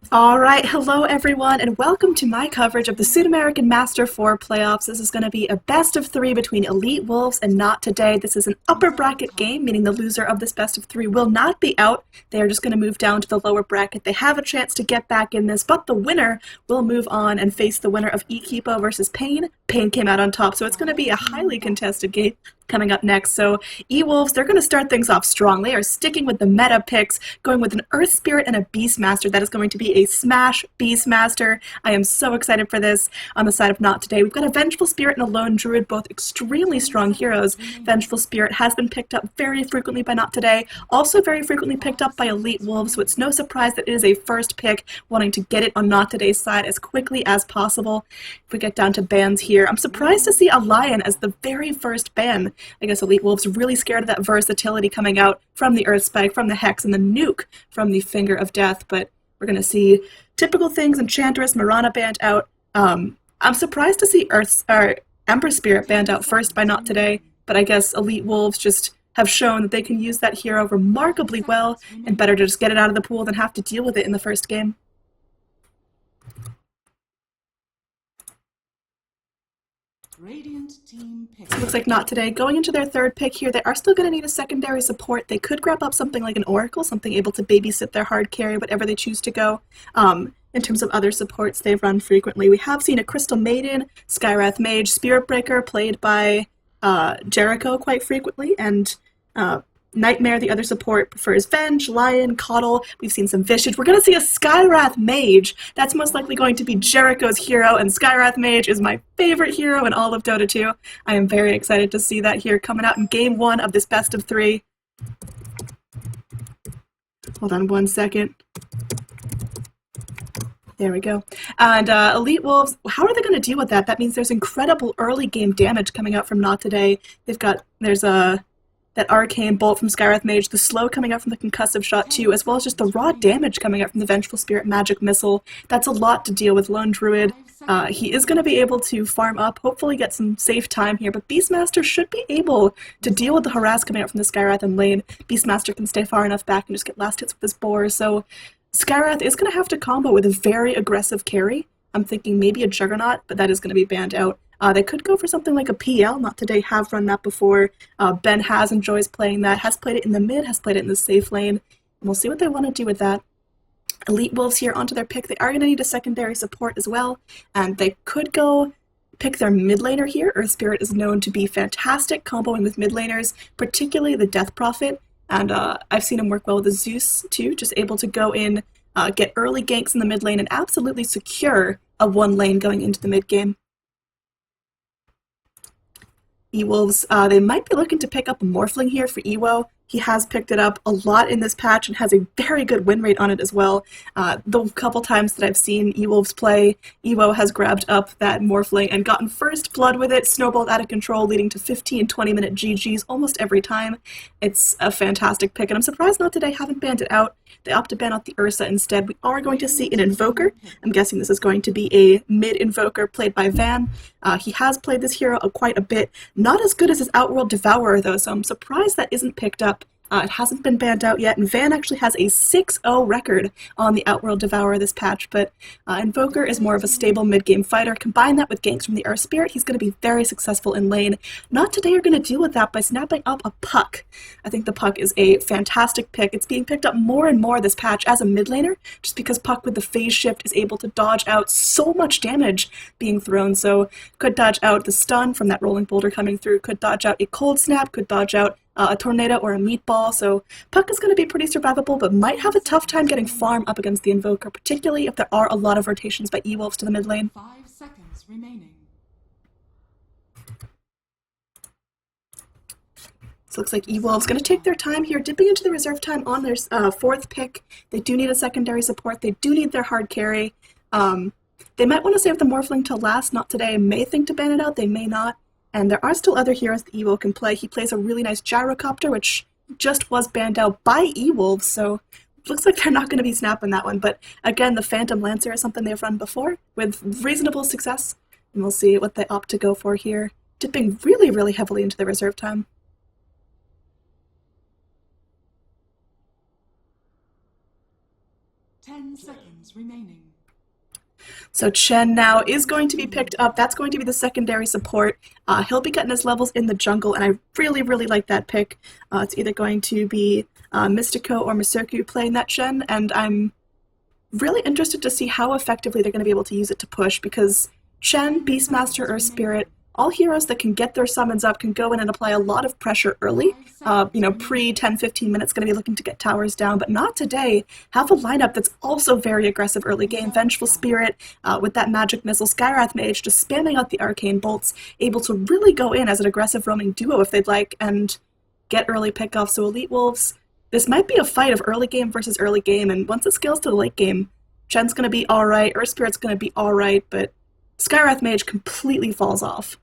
All right, hello everyone, and welcome to my coverage of the Sudamerican Master 4 playoffs. This is going to be a best of three between Elite Wolves and Not Today. This is an upper bracket game, meaning the loser of this best of three will not be out. They are just going to move down to the lower bracket. They have a chance to get back in this, but the winner will move on and face the winner of Equipo versus Pain. Pain came out on top, so it's going to be a highly contested game coming up next. So E-Wolves, they're going to start things off strong. They are sticking with the meta picks, going with an Earth Spirit and a Beastmaster. That is going to be a smash Beastmaster. I am so excited for this. On the side of Not Today, we've got a Vengeful Spirit and a Lone Druid, both extremely strong heroes. Vengeful Spirit has been picked up very frequently by Not Today, also very frequently picked up by Elite Wolves, so it's no surprise that it is a first pick, wanting to get it on Not Today's side as quickly as possible. If we get down to bans here, I'm surprised to see a Lion as the very first ban. I guess Elite Wolves really scared of that versatility coming out from the Earth Spike, from the Hex, and the Nuke from the Finger of Death, but we're going to see typical things, Enchantress, Mirana banned out. I'm surprised to see Ember Spirit banned out first by Not Today, but I guess Elite Wolves just have shown that they can use that hero remarkably well, and better to just get it out of the pool than have to deal with it in the first game. Radiant team pick. So it looks like Not Today. Going into their third pick here, they are still going to need a secondary support. They could grab up something like an Oracle, something able to babysit their hard carry, whatever they choose to go. In terms of other supports they've run frequently, we have seen a Crystal Maiden, Skywrath Mage, Spirit Breaker played by Jericho quite frequently, and Nightmare, the other support, prefers Venge, Lion, Coddle. We've seen some Visage. We're going to see a Skywrath Mage. That's most likely going to be Jericho's hero, and Skywrath Mage is my favorite hero in all of Dota 2. I am very excited to see that here coming out in Game 1 of this best of three. Hold on one second. There we go. And Elite Wolves, how are they going to deal with that? That means there's incredible early game damage coming out from Not Today. There's that Arcane Bolt from Skywrath Mage, the slow coming out from the Concussive Shot too, as well as just the raw damage coming out from the Vengeful Spirit Magic Missile. That's a lot to deal with. Lone Druid, he is going to be able to farm up, hopefully get some safe time here, but Beastmaster should be able to deal with the harass coming out from the Skywrath in lane. Beastmaster can stay far enough back and just get last hits with his boar, so Skywrath is going to have to combo with a very aggressive carry. I'm thinking maybe a Juggernaut, but that is going to be banned out. They could go for something like a PL. Not Today have run that before. Ben enjoys playing that, has played it in the mid, has played it in the safe lane. And we'll see what they want to do with that. Elite Wolves here onto their pick. They are going to need a secondary support as well, and they could go pick their mid laner here. Earth Spirit is known to be fantastic comboing with mid laners, particularly the Death Prophet, and I've seen him work well with the Zeus too, just able to go in, get early ganks in the mid lane, and absolutely secure a one lane going into the mid game. E-Wolves, they might be looking to pick up a Morphling here for Ewo. He has picked it up a lot in this patch and has a very good win rate on it as well. The couple times that I've seen E-Wolves play, Ewo has grabbed up that Morphling and gotten first blood with it, snowballed out of control, leading to 15-20 minute GGs almost every time. It's a fantastic pick, and I'm surprised Not Today haven't banned it out. They opt to ban out the Ursa instead. We are going to see an Invoker. I'm guessing this is going to be a mid-Invoker played by Van. He has played this hero quite a bit. Not as good as his Outworld Devourer, though, so I'm surprised that isn't picked up. It hasn't been banned out yet, and Van actually has a 6-0 record on the Outworld Devourer this patch, but Invoker is more of a stable mid-game fighter. Combine that with ganks from the Earth Spirit, he's going to be very successful in lane. Not Today are going to deal with that by snapping up a Puck. I think the Puck is a fantastic pick. It's being picked up more and more this patch as a mid laner, just because Puck with the phase shift is able to dodge out so much damage being thrown, so could dodge out the stun from that rolling boulder coming through, could dodge out a cold snap, could dodge out a tornado or a meatball, so Puck is going to be pretty survivable, but might have a tough time getting farm up against the Invoker, particularly if there are a lot of rotations by E-Wolves to the mid lane. 5 seconds remaining. So it looks like E-Wolves going to take their time here, dipping into the reserve time on their fourth pick. They do need a secondary support. They do need their hard carry. They might want to save the Morphling till last. Not Today may think to ban it out. They may not. And there are still other heroes that Evo can play. He plays a really nice Gyrocopter, which just was banned out by E-Wolves, so looks like they're not going to be snapping that one. But again, the Phantom Lancer is something they've run before with reasonable success, and we'll see what they opt to go for here, dipping really, really heavily into the reserve time. 10 seconds seconds remaining. So Chen now is going to be picked up. That's going to be the secondary support. He'll be getting his levels in the jungle, and I really, really like that pick. It's either going to be Mystico or Masurku playing that Chen, and I'm really interested to see how effectively they're going to be able to use it to push, because Chen, Beastmaster, Earth Spirit, all heroes that can get their summons up can go in and apply a lot of pressure early. Pre 10-15 minutes going to be looking to get towers down, but not today. Have a lineup that's also very aggressive early game. Vengeful Spirit with that magic missile, Skywrath Mage just spamming out the arcane bolts, able to really go in as an aggressive roaming duo if they'd like, and get early pickoffs. So Elite Wolves, this might be a fight of early game versus early game, and once it scales to the late game, Chen's going to be alright, Earth Spirit's going to be alright, but Skywrath Mage completely falls off.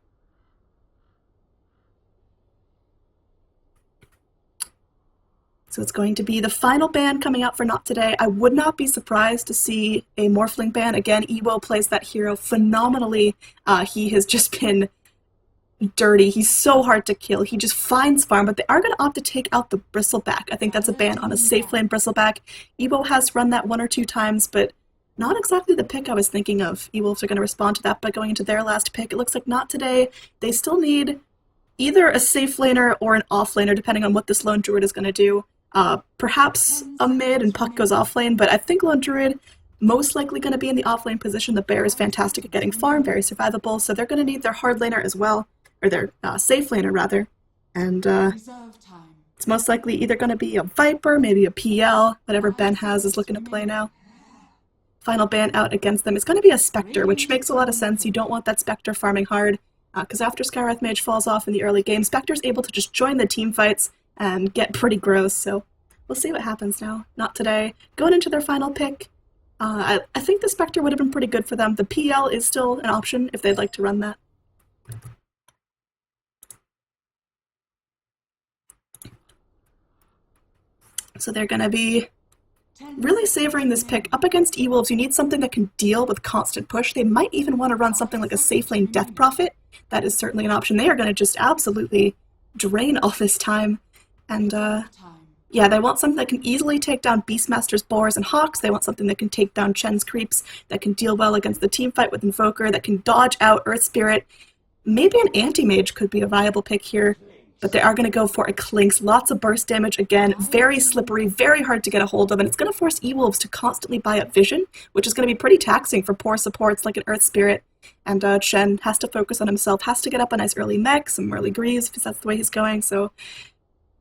So it's going to be the final ban coming out for Not Today. I would not be surprised to see a Morphling ban. Again, Ewo plays that hero phenomenally. He has just been dirty. He's so hard to kill. He just finds farm, but they are going to opt to take out the Bristleback. I think that's a ban on a safe lane Bristleback. Ewo has run that 1 or 2 times, but not exactly the pick I was thinking of. Ewolves are going to respond to that by going into their last pick. It looks like Not Today. They still need either a safe laner or an off laner, depending on what this lone druid is going to do. Perhaps a mid and Puck goes off lane, but I think Lone Druid most likely going to be in the off lane position. The Bear is fantastic at getting farm, very survivable, so they're going to need their hard laner as well, or their safe laner rather. And it's most likely either going to be a Viper, maybe a PL, whatever Ben has is looking to play now. Final ban out against them is going to be a Spectre, which makes a lot of sense. You don't want that Spectre farming hard, because after Skywrath Mage falls off in the early game, Spectre's able to just join the team fights and get pretty gross, so we'll see what happens now. Not Today. Going into their final pick, I think the Spectre would have been pretty good for them. The PL is still an option if they'd like to run that. So they're going to be really savoring this pick. Up against E-Wolves, you need something that can deal with constant push. They might even want to run something like a safe lane Death Prophet. That is certainly an option. They are going to just absolutely drain all this time. And, yeah, they want something that can easily take down Beastmaster's Boars and Hawks. They want something that can take down Chen's creeps, that can deal well against the team fight with Invoker, that can dodge out Earth Spirit. Maybe an Anti-Mage could be a viable pick here, but they are going to go for a Clinks. Lots of burst damage, again, very slippery, very hard to get a hold of, and it's going to force E-Wolves to constantly buy up vision, which is going to be pretty taxing for poor supports like an Earth Spirit. And Chen has to focus on himself, has to get up a nice early mech, some early greaves, because that's the way he's going, so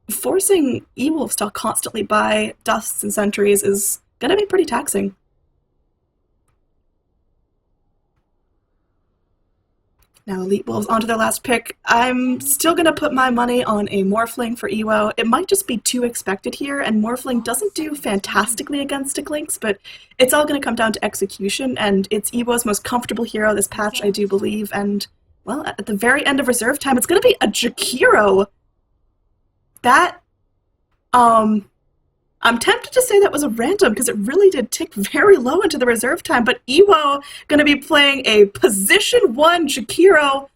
forcing E-Wolves to constantly buy dusts and sentries is going to be pretty taxing. Now Elite Wolves onto their last pick. I'm still going to put my money on a Morphling for Ewo. It might just be too expected here, and Morphling doesn't do fantastically against a Clinks, but it's all going to come down to execution, and it's Ewo's most comfortable hero this patch, I do believe, and, well, at the very end of reserve time, it's going to be a Jakiro. That, I'm tempted to say that was a random because it really did tick very low into the reserve time, but Ewo going to be playing a position 1 Jakiro.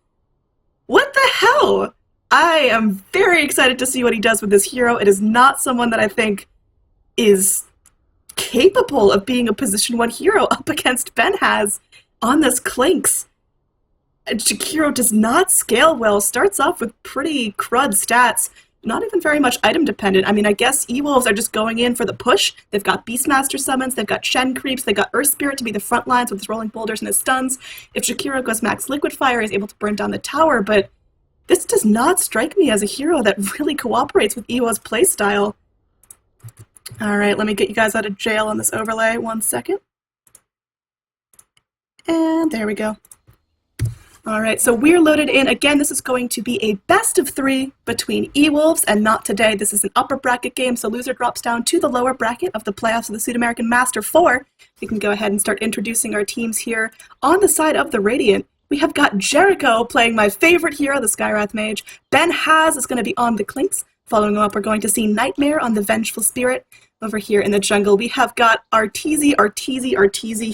What the hell? I am very excited to see what he does with this hero. It is not someone that I think is capable of being a position 1 hero up against Ben has on this Clinks. Jakiro does not scale well, starts off with pretty crud stats. Not even very much item dependent. I mean, I guess E-Wolves are just going in for the push. They've got Beastmaster summons, they've got Shen creeps, they've got Earth Spirit to be the front lines with his rolling boulders and his stuns. If Jakiro goes max Liquid Fire, he's able to burn down the tower, but this does not strike me as a hero that really cooperates with Ewo's playstyle. Alright, let me get you guys out of jail on this overlay. 1 second. And there we go. Alright, so we're loaded in. Again, this is going to be a best of 3 between E-Wolves and Not Today. This is an upper bracket game, so loser drops down to the lower bracket of the playoffs of the Sudamerican Master 4. We can go ahead and start introducing our teams here. On the side of the Radiant, we have got Jericho playing my favorite hero, the Skywrath Mage. Ben Haz is going to be on the Clinks. Following him up, we're going to see Nightmare on the Vengeful Spirit. Over here in the jungle, we have got Arteezy,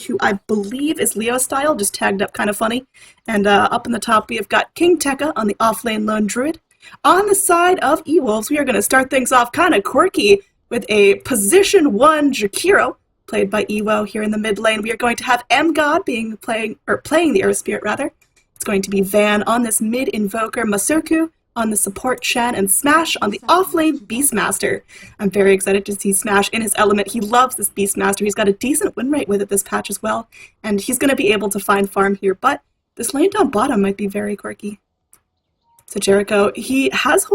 who I believe is Leo style, just tagged up kind of funny. And up in the top, we have got King Tekka on the off-lane Lone Druid. On the side of E-Wolves, we are going to start things off kind of quirky with a position 1 Jakiro, played by Ewo here in the mid lane. We are going to have M-God playing the Earth Spirit rather. It's going to be Van on this mid invoker, Masoku on the support Chen, and Smash on the off-lane Beastmaster. I'm very excited to see Smash in his element. He loves this Beastmaster. He's got a decent win rate with it this patch as well, and he's going to be able to find farm here, but this lane down bottom might be very quirky. So Jericho, he has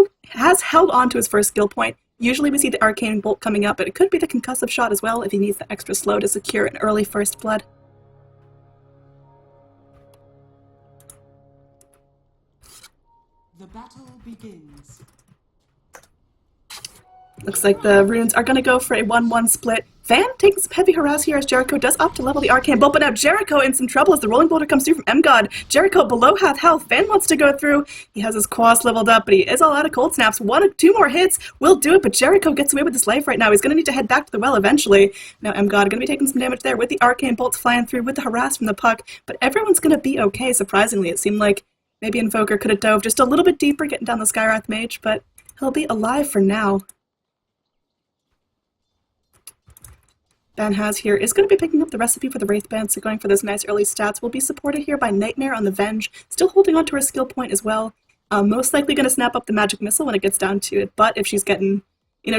held on to his first skill point. Usually we see the Arcane Bolt coming up, but it could be the Concussive Shot as well if he needs the extra slow to secure an early first blood. The battle begins. Looks like the runes are going to go for a 1-1 split. Van taking some heavy harass here as Jericho does opt to level the Arcane Bolt, but now Jericho in some trouble as the Rolling Boulder comes through from M-God. Jericho below half health. Van wants to go through. He has his Quas leveled up, but he is all out of Cold Snaps. 1 or 2 more hits will do it, but Jericho gets away with his life right now. He's going to need to head back to the well eventually. Now M-God going to be taking some damage there with the Arcane Bolts flying through with the harass from the puck, but everyone's going to be okay, surprisingly. It seemed like maybe Invoker could have dove just a little bit deeper getting down the Skywrath Mage, but he'll be alive for now. Banhaz here is going to be picking up the recipe for the Wraith Band, so going for those nice early stats. Will be supported here by Nightmare on the Venge, still holding on to her skill point as well. Most likely going to snap up the Magic Missile when it gets down to it, but if she's getting,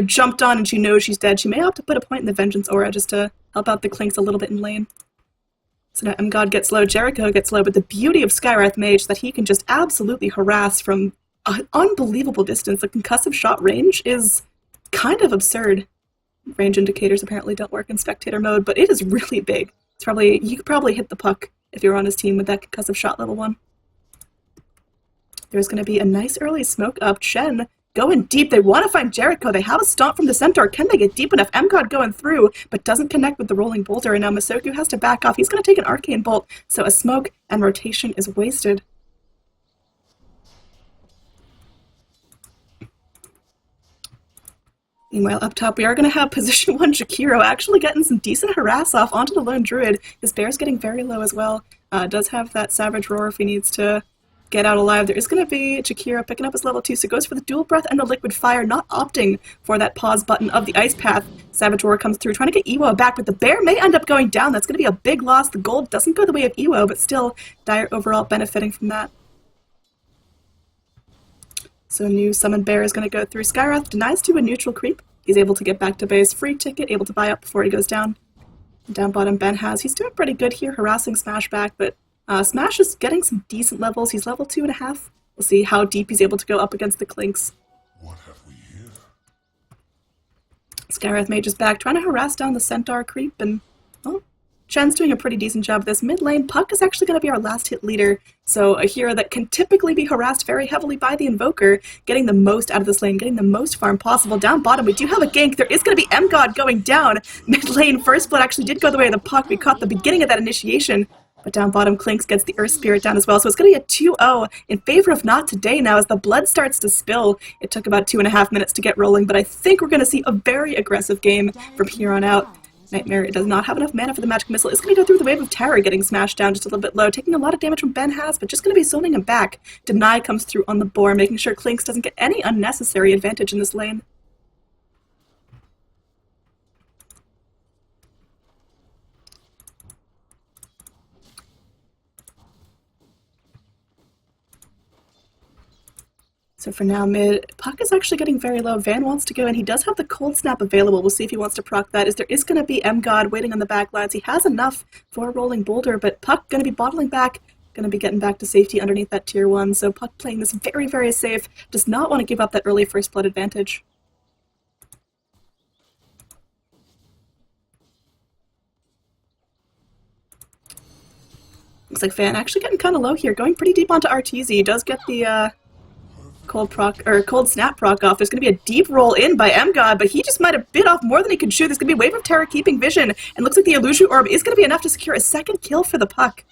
jumped on and she knows she's dead, she may opt to put a point in the Vengeance Aura just to help out the Clinks a little bit in lane. So now M-God gets low, Jericho gets low, but the beauty of Skywrath Mage is that he can just absolutely harass from an unbelievable distance. The Concussive Shot range is kind of absurd. Range indicators apparently don't work in spectator mode, but it is really big. You could probably hit the puck if you're on his team with that Concussive Shot level 1. There's going to be a nice early smoke up. Chen going deep. They want to find Jericho. They have a stomp from the Centaur. Can they get deep enough? M-God going through, but doesn't connect with the Rolling Boulder, and now Masoku has to back off. He's going to take an Arcane Bolt, so a smoke and rotation is wasted. Meanwhile, up top, we are going to have position 1 Jakiro actually getting some decent harass off onto the lone druid. His bear's getting very low as well. Does have that Savage Roar if he needs to get out alive. There is going to be Jakiro picking up his level 2, so goes for the Dual Breath and the Liquid Fire, not opting for that pause button of the Ice Path. Savage Roar comes through, trying to get Ewo back, but the bear may end up going down. That's going to be a big loss. The gold doesn't go the way of Ewo, but still, Dire overall benefiting from that. So new Summon Bear is going to go through. Skywrath denies to a neutral creep. He's able to get back to base. Free ticket, able to buy up before he goes down. Down bottom, Banhaz. He's doing pretty good here, harassing Smash back, but Smash is getting some decent levels. He's level 2.5. We'll see how deep he's able to go up against the Clinks. What have we here? Skywrath Mage is back, trying to harass down the Centaur creep, and, well, Chen's doing a pretty decent job of this. Mid lane, Puck is actually going to be our last hit leader, so a hero that can typically be harassed very heavily by the Invoker, getting the most out of this lane, getting the most farm possible. Down bottom, we do have a gank. There is going to be M-God going down. Mid lane, first blood actually did go the way of the Puck. We caught the beginning of that initiation, but down bottom, Clinks gets the Earth Spirit down as well, so it's going to be a 2-0 in favor of Not Today now as the blood starts to spill. It took about 2.5 minutes to get rolling, but I think we're going to see a very aggressive game from here on out. Nightmare does not have enough mana for the Magic Missile. It's going to go through the Wave of Terror, getting smashed down just a little bit low, taking a lot of damage from Banhaz, but just going to be zoning him back. Deny comes through on the boar, making sure Clinks doesn't get any unnecessary advantage in this lane. So for now, mid, Puck is actually getting very low. Van wants to go, and he does have the Cold Snap available. We'll see if he wants to proc that, as there is going to be M-God waiting on the back lines. He has enough for a Rolling Boulder, but Puck going to be bottling back, going to be getting back to safety underneath that tier 1. So Puck playing this very, very safe, does not want to give up that early first blood advantage. Looks like Van actually getting kind of low here, going pretty deep onto Arteezy. He does get the Cold Snap proc off. There's going to be a deep roll in by M-God, but he just might have bit off more than he could chew. There's going to be a Wave of Terror keeping vision, and looks like the Illusion Orb is going to be enough to secure a second kill for the Puck.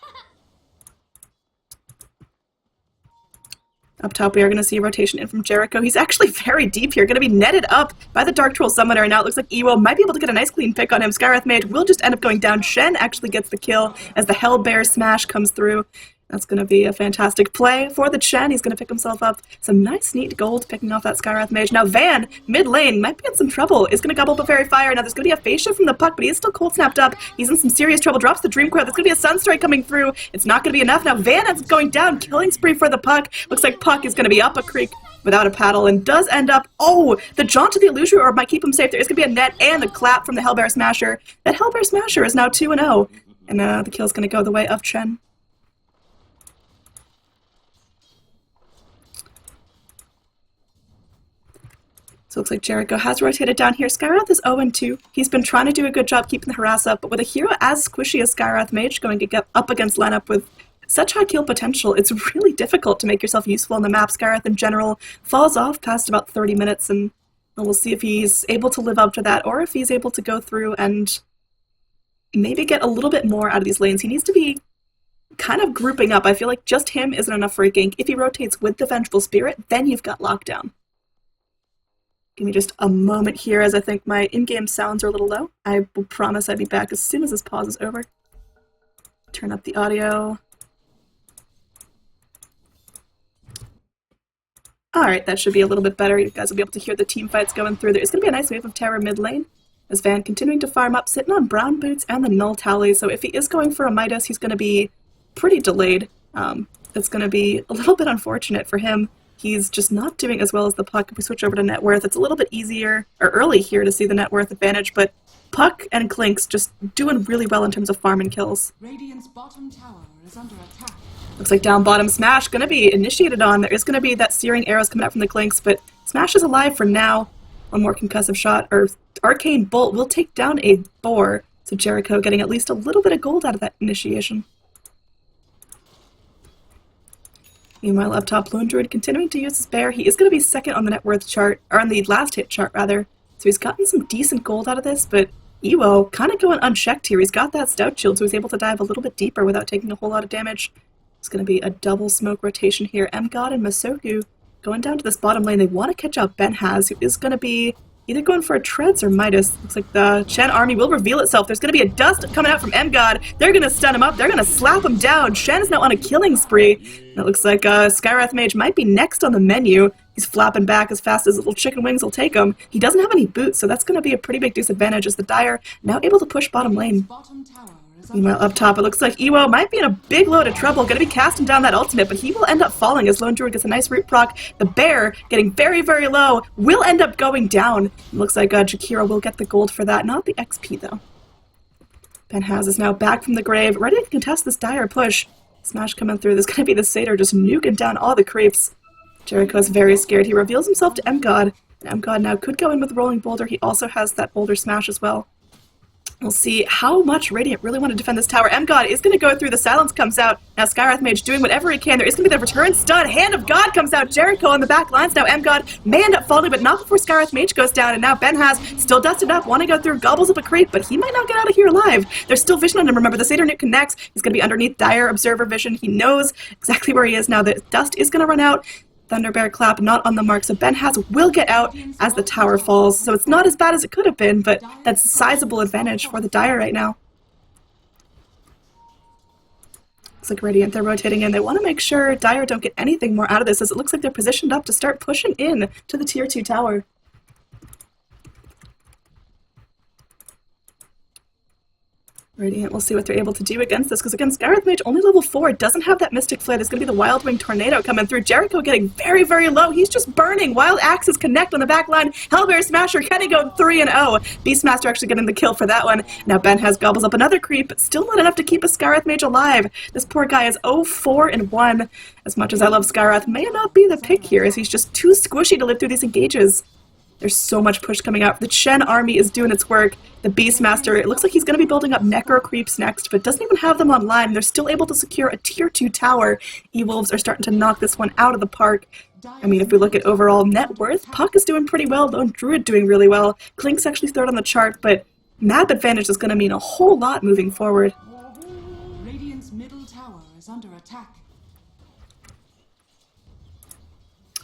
Up top, we are going to see a rotation in from Jericho. He's actually very deep here, going to be netted up by the Dark Troll Summoner, and now it looks like Ewo might be able to get a nice clean pick on him. Skywrath Mage will just end up going down. Shen actually gets the kill as the Hell Bear smash comes through. That's going to be a fantastic play for the Chen. He's going to pick himself up some nice, neat gold, picking off that Skywrath Mage. Now Van, mid lane, might be in some trouble. Is going to gobble up a Fairy Fire. Now there's going to be a Face Shift from the Puck, but he's still cold snapped up. He's in some serious trouble. Drops the Dream Coil. There's going to be a Sunstrike coming through. It's not going to be enough. Now Van is going down. Killing spree for the Puck. Looks like Puck is going to be up a creek without a paddle and does end up... Oh, the Jaunt to the Illusory Orb might keep him safe. There is going to be a net and the clap from the Hellbear Smasher. That Hellbear Smasher is now 2-0. And the kill is going to go the way of Chen. So it looks like Jericho has rotated down here. Skywrath is 0-2. He's been trying to do a good job keeping the harass up, but with a hero as squishy as Skywrath Mage going to get up against lineup with such high kill potential, it's really difficult to make yourself useful on the map. Skywrath in general falls off past about 30 minutes, and we'll see if he's able to live up to that, or if he's able to go through and maybe get a little bit more out of these lanes. He needs to be kind of grouping up. I feel like just him isn't enough for a gank. If he rotates with the Vengeful Spirit, then you've got lockdown. Give me just a moment here as I think my in-game sounds are a little low. I will promise I'd be back as soon as this pause is over. Turn up the audio. Alright, that should be a little bit better. You guys will be able to hear the team fights going through. There is going to be a nice wave of terror mid lane, as Van continuing to farm up, sitting on Brown Boots and the Null Tally. So if he is going for a Midas, he's going to be pretty delayed. It's going to be a little bit unfortunate for him. He's just not doing as well as the Puck. If we switch over to net worth, it's a little bit easier, or early here to see the net worth advantage, but Puck and Klink's just doing really well in terms of farm and kills. Radiant's bottom tower is under attack. Looks like down bottom Smash going to be initiated on. There is going to be that searing arrows coming out from the Klinks, but Smash is alive for now. One more concussive shot, or Arcane Bolt will take down a Boar, so Jericho getting at least a little bit of gold out of that initiation. Meanwhile, up top, Lone Druid continuing to use his bear. He is going to be second on the net worth chart, or on the last hit chart, rather. So he's gotten some decent gold out of this, but Ewo kind of going unchecked here. He's got that Stout Shield, so he's able to dive a little bit deeper without taking a whole lot of damage. It's going to be a double smoke rotation here. M-God and Masoku going down to this bottom lane. They want to catch out Benhaz, who is going to be either going for a Treads or Midas. Looks like the Chen army will reveal itself. There's going to be a dust coming out from M-God. They're going to stun him up. They're going to slap him down. Shen is now on a killing spree. And it looks like Skywrath Mage might be next on the menu. He's flapping back as fast as little chicken wings will take him. He doesn't have any boots, so that's going to be a pretty big disadvantage as the Dire now able to push bottom lane. Meanwhile, up top, it looks like Ewo might be in a big load of trouble. Going to be casting down that ultimate, but he will end up falling as Lone Druid gets a nice root proc. The bear, getting very, very low, will end up going down. It looks like Jakira will get the gold for that. Not the XP, though. Benhaz is now back from the grave, ready to contest this Dire push. Smash coming through. There's going to be the Satyr just nuking down all the creeps. Jericho's very scared. He reveals himself to M-God. And M-God now could go in with Rolling Boulder. He also has that Boulder Smash as well. We'll see how much Radiant really want to defend this tower. M-God is going to go through. The silence comes out. Now Skywrath Mage doing whatever he can. There is going to be the return stun. Hand of God comes out. Jericho on the back lines. Now M-God may end up falling, but not before Skywrath Mage goes down. And now Benhaz still dusted up, want to go through, gobbles up a creep, but he might not get out of here alive. There's still vision on him. Remember, the Satyr Nuke connects. He's going to be underneath Dire Observer vision. He knows exactly where he is now. The dust is going to run out. Thunder Bear Clap not on the mark, so Benhaz will get out as the tower falls. So it's not as bad as it could have been, but that's a sizable advantage for the Dire right now. Looks like Radiant, they're rotating in. They want to make sure Dire don't get anything more out of this, as it looks like they're positioned up to start pushing in to the Tier 2 tower. Radiant, we'll see what they're able to do against this, because again, Skywrath Mage only level 4, doesn't have that Mystic Flare. There's going to be the Wild Wing Tornado coming through. Jericho getting very, very low. He's just burning. Wild Axes connect on the back line. Hellbear Smasher kind of going 3-0. Beastmaster actually getting the kill for that one. Now Benhaz gobbles up another creep, but still not enough to keep a Skywrath Mage alive. This poor guy is 0-4-1. As much as I love Skywrath, may not be the pick here, as he's just too squishy to live through these engages. There's so much push coming out. The Chen army is doing its work. The Beastmaster, it looks like he's going to be building up Necro Creeps next, but doesn't even have them online. They're still able to secure a Tier 2 tower. E-Wolves are starting to knock this one out of the park. I mean, if we look at overall net worth, Puck is doing pretty well, Lone Druid doing really well. Klink's actually third on the chart, but map advantage is going to mean a whole lot moving forward. Radiant's middle tower is under attack.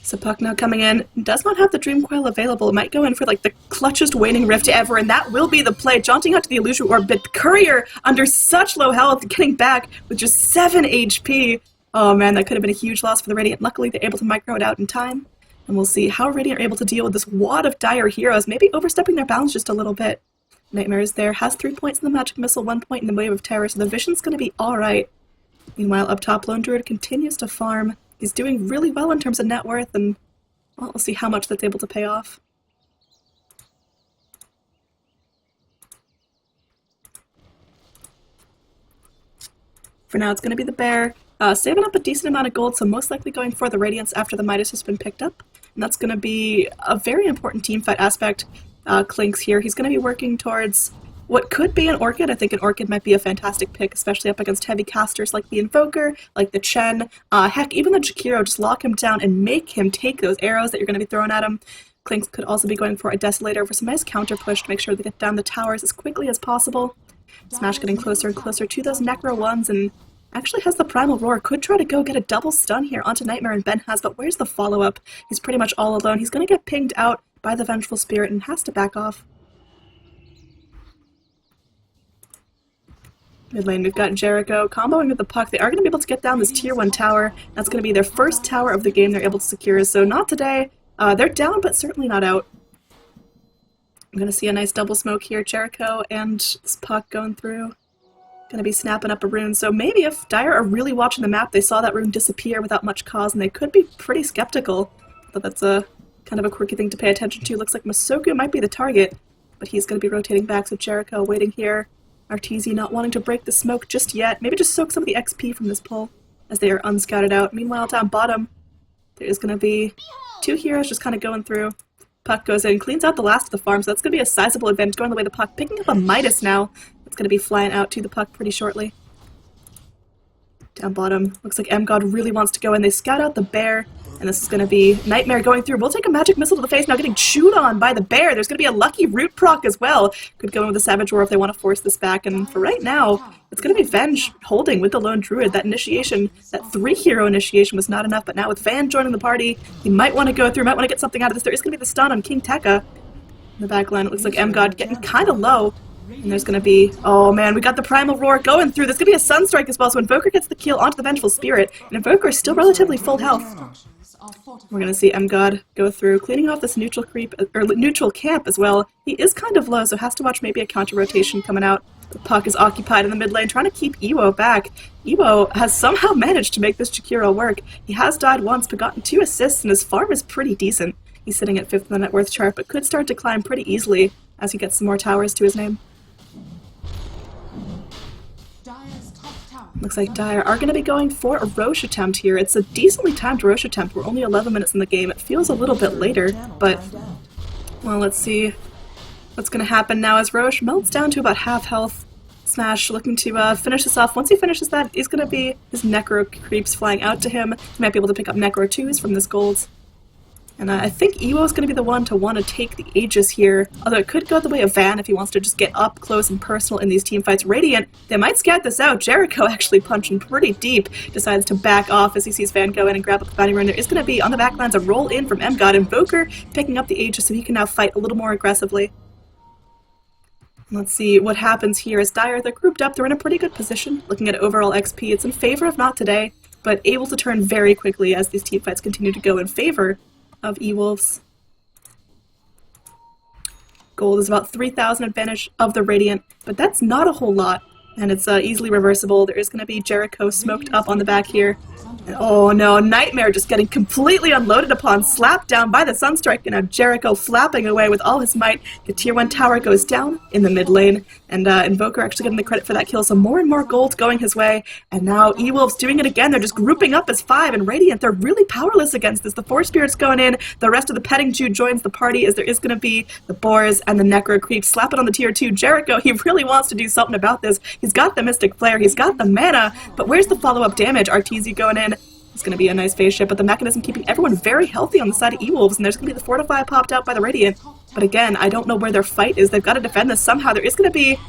So Puck now coming in, does not have the Dream Coil available. It might go in for like the clutchest Waning Rift ever, and that will be the play. Jaunting out to the Illusory Orb, but Courier under such low health, getting back with just 7 HP. Oh man, that could have been a huge loss for the Radiant. Luckily, they're able to micro it out in time. And we'll see how Radiant are able to deal with this wad of dire heroes, maybe overstepping their bounds just a little bit. Nightmare is there, has 3 points in the Magic Missile, 1 point in the Wave of Terror, so the Vision's going to be alright. Meanwhile, up top, Lone Druid continues to farm. He's doing really well in terms of net worth, and well, we'll see how much that's able to pay off. For now, it's going to be the Bear, saving up a decent amount of gold, so most likely going for the Radiance after the Midas has been picked up. And that's going to be a very important teamfight aspect. Clink's here. He's going to be working towards what could be an Orchid. I think an Orchid might be a fantastic pick, especially up against heavy casters like the Invoker, like the Chen. Heck, even the Jakiro, just lock him down and make him take those arrows that you're going to be throwing at him. Clinks could also be going for a Desolator for some nice counter push to make sure they get down the towers as quickly as possible. Smash getting closer and closer to those Necro ones, and actually has the Primal Roar. Could try to go get a double stun here onto Nightmare and Ben has, but where's the follow-up? He's pretty much all alone. He's going to get pinged out by the Vengeful Spirit and has to back off. Mid lane, we've got Jericho comboing with the Puck. They are going to be able to get down this tier 1 tower. That's going to be their first tower of the game they're able to secure, so not today. They're down, but certainly not out. I'm going to see a nice double smoke here. Jericho and this Puck going through. Going to be snapping up a rune, so maybe if Dire are really watching the map, they saw that rune disappear without much cause, and they could be pretty skeptical. But that's a kind of a quirky thing to pay attention to. Looks like Masoku might be the target, but he's going to be rotating back, so Jericho waiting here. Arteezy not wanting to break the smoke just yet. Maybe just soak some of the XP from this pull, as they are unscouted out. Meanwhile, down bottom, there is going to be 2 heroes just kind of going through. Puck goes in, cleans out the last of the farm, so that's going to be a sizable advantage going the way of the Puck. Picking up a Midas now. It's going to be flying out to the Puck pretty shortly. Down bottom, looks like M-God really wants to go in. They scout out the Bear, and this is going to be Nightmare going through. We'll take a Magic Missile to the face, now getting chewed on by the Bear. There's going to be a lucky root proc as well. Could go in with a Savage Roar if they want to force this back, and for right now, it's going to be Venge holding with the Lone Druid. That initiation, that 3-hero initiation was not enough, but now with Van joining the party, he might want to go through, might want to get something out of this. There is going to be the stun on King Tekka. In the back line, it looks like M-God getting kind of low. And there's going to be, oh man, we got the Primal Roar going through. There's going to be a Sunstrike as well, so Invoker gets the kill onto the Vengeful Spirit. And Invoker is still relatively full health. We're going to see M-God go through, cleaning off this neutral creep, or neutral camp as well. He is kind of low, so has to watch maybe a counter-rotation coming out. The Puck is occupied in the mid lane, trying to keep Ewo back. Ewo has somehow managed to make this Jakiro work. He has died once, but gotten 2 assists, and his farm is pretty decent. He's sitting at 5th in the net worth chart, but could start to climb pretty easily as he gets some more towers to his name. Looks like Dire are going to be going for a Roche attempt here. It's a decently timed Roche attempt. We're only 11 minutes in the game. It feels a little bit later, but, well, let's see what's going to happen now as Roche melts down to about half health. Smash looking to finish this off. Once he finishes that, he's going to be his Necro creeps flying out to him. He might be able to pick up Necro 2s from this gold. And I think Ewo is going to be the one to want to take the Aegis here, although it could go the way of Van if he wants to just get up close and personal in these teamfights. Radiant, they might scout this out. Jericho actually punching pretty deep, decides to back off as he sees Van go in and grab up the bounty rune. There is going to be, on the backlines, a roll in from M-God. Invoker picking up the Aegis so he can now fight a little more aggressively. Let's see what happens here as Dire, they're grouped up, they're in a pretty good position. Looking at overall XP, it's in favor of not today, but able to turn very quickly as these teamfights continue to go in favor of E-Wolves. Gold is about 3,000 advantage of the Radiant, but that's not a whole lot, and it's easily reversible. There is going to be Jericho smoked up on the back here. And oh no, Nightmare just getting completely unloaded upon, slapped down by the Sunstrike, and now Jericho flapping away with all his might. The tier 1 tower goes down in the mid lane, and Invoker actually getting the credit for that kill, so more and more gold going his way. And now E-Wolves doing it again. They're just grouping up as 5, and Radiant, they're really powerless against this. The 4 spirits going in, the rest of the Petting Jude joins the party as there is going to be the Boars and the Necro creeps. Slap it on the tier 2. Jericho, he really wants to do something about this. He's got the Mystic Flare, he's got the mana, but where's the follow-up damage? Arteezy going in. It's going to be a nice phase shift, but the mechanism keeping everyone very healthy on the side of E-Wolves, and there's going to be the Fortify popped out by the Radiant. But again, I don't know where their fight is. They've got to defend this somehow. There is going to be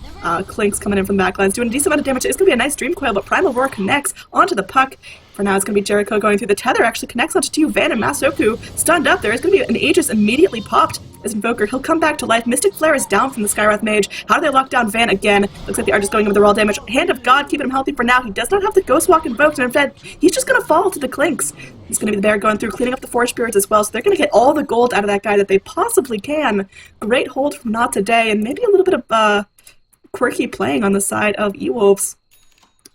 Clinks coming in from the backlines, doing a decent amount of damage. It's going to be a nice Dream Coil, but Primal Roar connects onto the Puck. For now, it's going to be Jericho going through. The tether actually connects onto 2. Van and Masoku stunned up. There is going to be an Aegis immediately popped his Invoker. He'll come back to life. Mystic Flare is down from the Skywrath Mage. How do they lock down Van again? Looks like they are just going in with the raw damage. Hand of God keeping him healthy for now. He does not have the Ghost Walk invoked, and instead, he's just going to fall to the Clinks. He's going to be the bear going through, cleaning up the Forest Spirits as well, so they're going to get all the gold out of that guy that they possibly can. Great hold from Not Today, and maybe a little bit of quirky playing on the side of E-Wolves.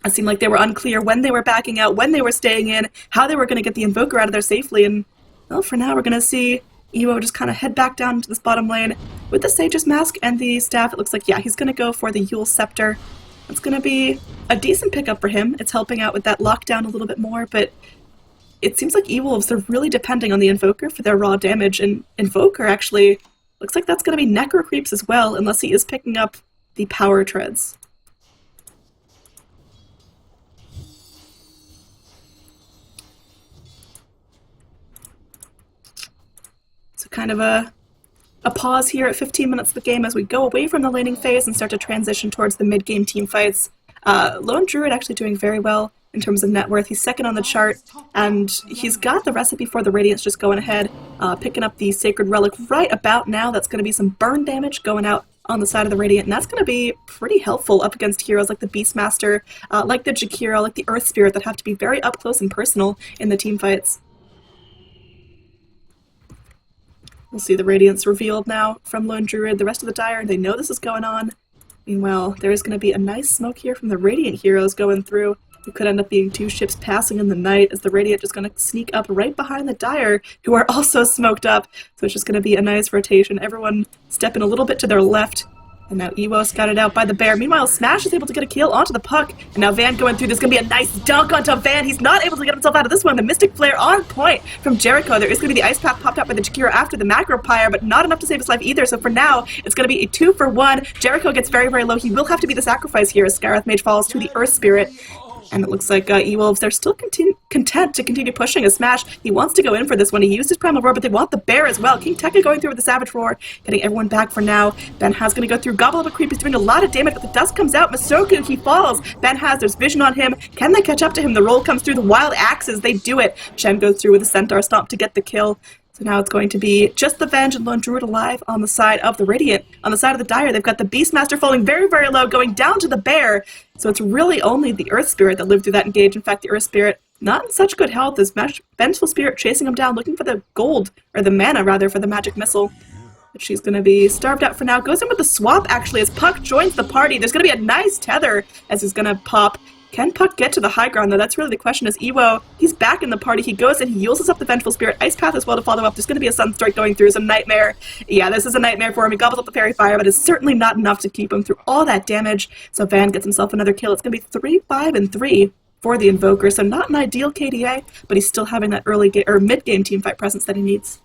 It seemed like they were unclear when they were backing out, when they were staying in, how they were going to get the Invoker out of there safely, and, well, for now we're going to see Evo just kind of head back down to this bottom lane. With the Sage's Mask and the staff, it looks like, yeah, he's going to go for the Yule Scepter. It's going to be a decent pickup for him. It's helping out with that lockdown a little bit more, but it seems like E-Wolves, they're really depending on the Invoker for their raw damage, and Invoker actually looks like that's going to be Necro Creeps as well, unless he is picking up the Power Treads. So kind of a pause here at 15 minutes of the game as we go away from the laning phase and start to transition towards the mid-game team fights. Lone Druid actually doing very well in terms of net worth. He's second on the chart, and he's got the recipe for the Radiance just going ahead, picking up the Sacred Relic right about now. That's going to be some burn damage going out on the side of the Radiant, and that's going to be pretty helpful up against heroes like the Beastmaster, like the Jakiro, like the Earth Spirit that have to be very up close and personal in the team fights. We'll see the Radiance revealed now from Lone Druid. The rest of the Dire, they know this is going on. Meanwhile, there is going to be a nice smoke here from the Radiant heroes going through. It could end up being two ships passing in the night as the Radiant just going to sneak up right behind the Dire, who are also smoked up. So it's just going to be a nice rotation. Everyone stepping a little bit to their left. And now Ewo scouted out by the bear. Meanwhile, Smash is able to get a kill onto the puck. And now Van going through. There's going to be a nice dunk onto Van. He's not able to get himself out of this one. The Mystic Flare on point from Jericho. There is going to be the Ice Path popped out by the Jakiro after the Macro Pyre, but not enough to save his life either. So for now, it's going to be a 2-for-1. Jericho gets very, very low. He will have to be the sacrifice here as Skywrath Mage falls to the Earth Spirit. And it looks like E-Wolves, they're still content to continue pushing a Smash. He wants to go in for this one. He used his Primal Roar, but they want the Bear as well. King Tekka going through with the Savage Roar, getting everyone back for now. Ben Has going to go through. Gobble up a creep. He's doing a lot of damage, but the dust comes out. Masoku, he falls. Ben Has, there's vision on him. Can they catch up to him? The roll comes through. The Wild Axes, they do it. Shen goes through with a Centaur Stomp to get the kill. So now it's going to be just the Venge and Lone Druid alive on the side of the Radiant. On the side of the Dire, they've got the Beastmaster falling very, very low, going down to the Bear. So it's really only the Earth Spirit that lived through that engage. In fact, the Earth Spirit not in such good health as Vengeful Spirit chasing him down, looking for the gold, or the mana rather, for the magic missile. But she's going to be starved out for now. Goes in with the swap actually as Puck joins the party. There's going to be a nice tether as he's going to pop. Can Puck get to the high ground, though? That's really the question. As Ewo, he's back in the party. He goes and he uses up the Vengeful Spirit. Ice Path as well to follow up. There's going to be a Sunstrike going through. Some Nightmare. Yeah, this is a nightmare for him. He gobbles up the Fairy Fire, but it's certainly not enough to keep him through all that damage. So Van gets himself another kill. It's going to be 3, 5, and 3 for the Invoker. So not an ideal KDA, but he's still having that early or mid-game teamfight presence that he needs.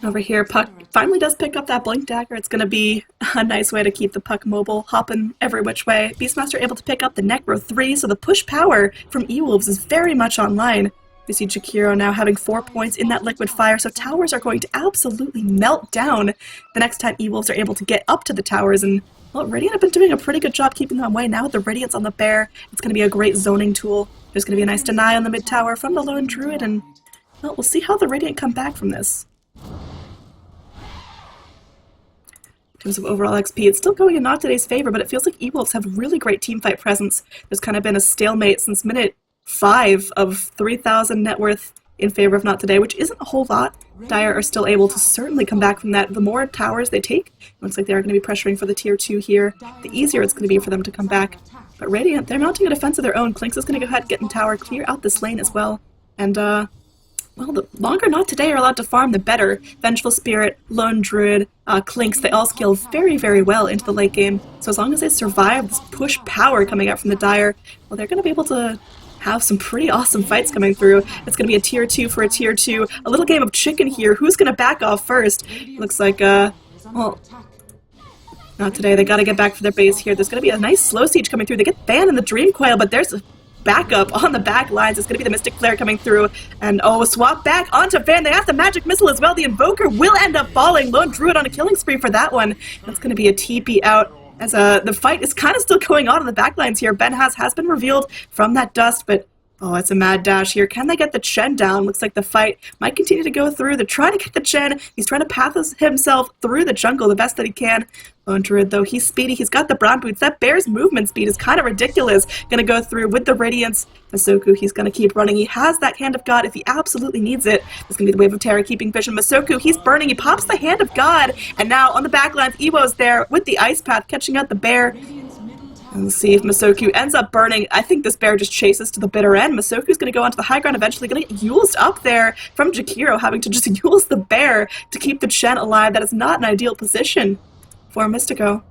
Over here, Puck finally does pick up that Blink Dagger. It's going to be a nice way to keep the Puck mobile, hopping every which way. Beastmaster able to pick up the Necro 3, so the push power from E-Wolves is very much online. We see Jakiro now having 4 points in that Liquid Fire, so towers are going to absolutely melt down the next time E-Wolves are able to get up to the towers. And, well, Radiant have been doing a pretty good job keeping them away. Now with the Radiance on the Bear, it's going to be a great zoning tool. There's going to be a nice deny on the mid tower from the Lone Druid, and, well, we'll see how the Radiant come back from this. In terms of overall XP, it's still going in Not Today's favor, but it feels like E-Wolves have really great teamfight presence. There's kind of been a stalemate since minute 5 of 3,000 net worth in favor of Not Today, which isn't a whole lot. Dire are still able to certainly come back from that. The more towers they take, it looks like they're going to be pressuring for the tier 2 here, the easier it's going to be for them to come back. But Radiant, they're mounting a defense of their own. Clinks is going to go ahead, get in tower, clear out this lane as well. And, well, the longer Not Today are allowed to farm, the better. Vengeful Spirit, Lone Druid, Clinks, they all scale very, very well into the late game. So as long as they survive this push power coming out from the Dire, well, they're going to be able to have some pretty awesome fights coming through. It's going to be a tier 2 for a tier 2. A little game of chicken here. Who's going to back off first? Looks like, well, Not Today. They got to get back for their base here. There's going to be a nice slow siege coming through. They get banned in the Dream Coil, but there's a backup on the back lines. It's going to be the Mystic Flare coming through. And, oh, swap back onto Van. They have the Magic Missile as well. The Invoker will end up falling. Lone Druid on a killing spree for that one. That's going to be a TP out. As the fight is kind of still going on in the backlines here. Ben has been revealed from that dust, but Oh, it's a mad dash here. Can they get the Chen down? Looks like the fight might continue to go through. They're trying to get the Chen. He's trying to path himself through the jungle the best that he can. Lone Druid, though, he's speedy. He's got the brown boots. That bear's movement speed is kind of ridiculous. Gonna go through with the Radiance. Masoku, he's gonna keep running. He has that Hand of God if he absolutely needs it. There's gonna be the Wave of Terror keeping vision. Masoku, he's burning. He pops the Hand of God. And now on the backlines, Ewo's there with the Ice Path, catching out the bear. And we'll see if Masoku ends up burning. I think this bear just chases to the bitter end. Masoku's going to go onto the high ground, eventually going to get Yuled up there from Jakiro, having to just Yule the bear to keep the Chen alive. That is not an ideal position for Mystico.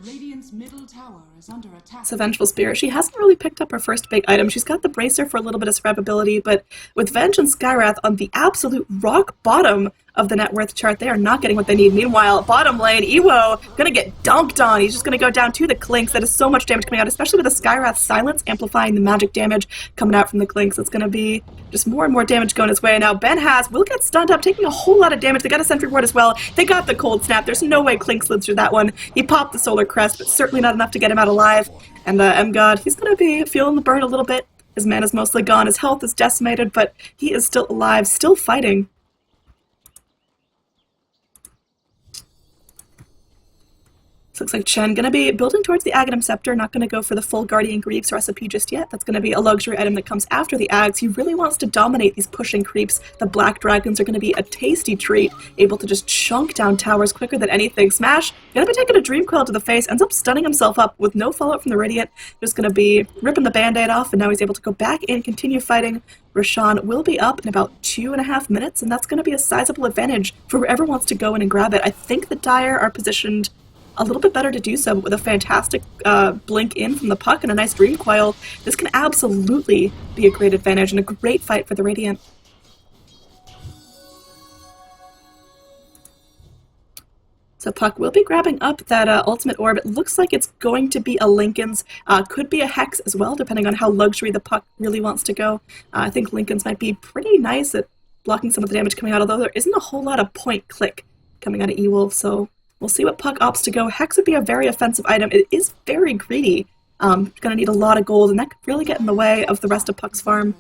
Radiant's middle tower is under attack. So Vengeful Spirit, she hasn't really picked up her first big item. She's got the Bracer for a little bit of survivability, but with Venge and Skywrath on the absolute rock bottom of the net worth chart, they are not getting what they need. Meanwhile, bottom lane, Ewo gonna get dunked on. He's just gonna go down to the Clinks. That is so much damage coming out, especially with the Skywrath Silence amplifying the magic damage coming out from the Clinks. It's gonna be just more and more damage going his way. Now Ben will get stunned up, taking a whole lot of damage. They got a Sentry Ward as well. They got the Cold Snap. There's no way Clinks lives through that one. He popped the Solar Crest, but certainly not enough to get him out alive. And M-God, he's gonna be feeling the burn a little bit. His mana's mostly gone. His health is decimated, but he is still alive, still fighting. So looks like Chen gonna be building towards the Aghanim Scepter, not gonna go for the full Guardian Greaves recipe just yet. That's gonna be a luxury item that comes after the Ags. He really wants to dominate these pushing creeps. The Black Dragons are gonna be a tasty treat, able to just chunk down towers quicker than anything. Smash, gonna be taking a Dream Coil to the face, ends up stunning himself up with no follow-up from the Radiant. Just gonna be ripping the Band-Aid off, and now he's able to go back in, continue fighting. Roshan will be up in about 2.5 minutes, and that's gonna be a sizable advantage for whoever wants to go in and grab it. I think the Dire are positioned a little bit better to do so, but with a fantastic blink in from the Puck and a nice Dream Coil, this can absolutely be a great advantage and a great fight for the Radiant. So Puck will be grabbing up that ultimate orb. It looks like it's going to be a Linken's, could be a Hex as well, depending on how luxury the Puck really wants to go. I think Linken's might be pretty nice at blocking some of the damage coming out, although there isn't a whole lot of point click coming out of Ewolf, so we'll see what Puck opts to go. Hex would be a very offensive item. It is very greedy. Gonna need a lot of gold, and that could really get in the way of the rest of Puck's farm.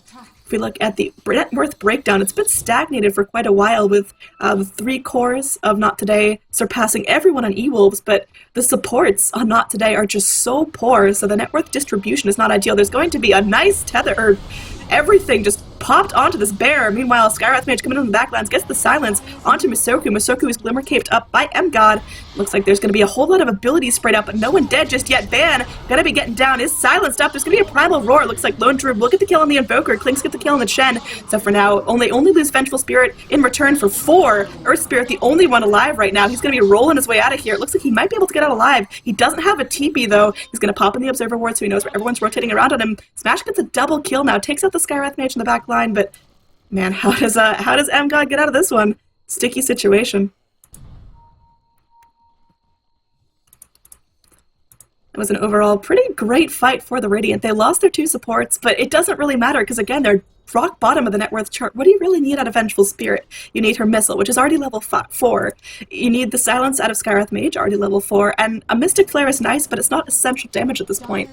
If we look at the net worth breakdown, it's been stagnated for quite a while with 3 cores of Not Today surpassing everyone on E-Wolves, but the supports on Not Today are just so poor, so the net worth distribution is not ideal. There's going to be a nice tether, or everything just popped onto this bear. Meanwhile, Skywrath Mage coming in the backlines, gets the silence onto Masoku. Masoku is Glimmer Caped up by M-God. Looks like there's going to be a whole lot of abilities sprayed out, but no one dead just yet. Ban, gonna be getting down, is silenced up. There's going to be a Primal Roar. Looks like Lone Druid will get the kill on the Invoker. Clinks get the kill on the Chen. So for now, only lose Vengeful Spirit in return for 4. Earth Spirit, the only one alive right now. He's going to be rolling his way out of here. It looks like he might be able to get out alive. He doesn't have a TP, though. He's going to pop in the Observer Ward so he knows where everyone's rotating around on him. Smash gets a double kill now. Takes out the Skywrath Mage in the back line, but man, how does M-God get out of this one? Sticky situation. It was an overall pretty great fight for the Radiant. They lost their 2 supports, but it doesn't really matter because, again, they're rock bottom of the net worth chart. What do you really need out of Vengeful Spirit? You need her Missile, which is already level 4. You need the Silence out of Skywrath Mage, already level 4. And a Mystic Flare is nice, but it's not essential damage at this point.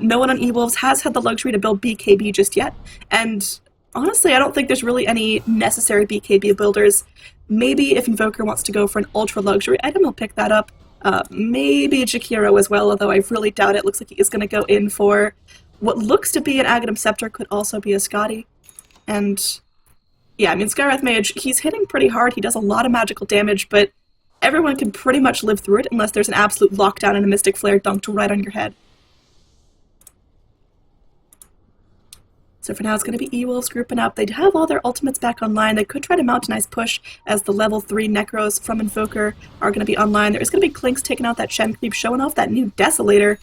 No one on E-Wolves has had the luxury to build BKB just yet, and honestly, I don't think there's really any necessary BKB builders. Maybe if Invoker wants to go for an ultra luxury item, he'll pick that up. Maybe Jakiro as well, although I really doubt it. Looks like he is going to go in for what looks to be an Aghanim Scepter, could also be a Scotty. And yeah, I mean, Skywrath Mage, he's hitting pretty hard. He does a lot of magical damage, but everyone can pretty much live through it unless there's an absolute lockdown and a Mystic Flare dunked right on your head. So for now, it's going to be E-Wolves grouping up. They have all their ultimates back online. They could try to mount a nice push as the level 3 Necros from Invoker are going to be online. There is going to be Clinks taking out that Chen creep, showing off that new Desolator.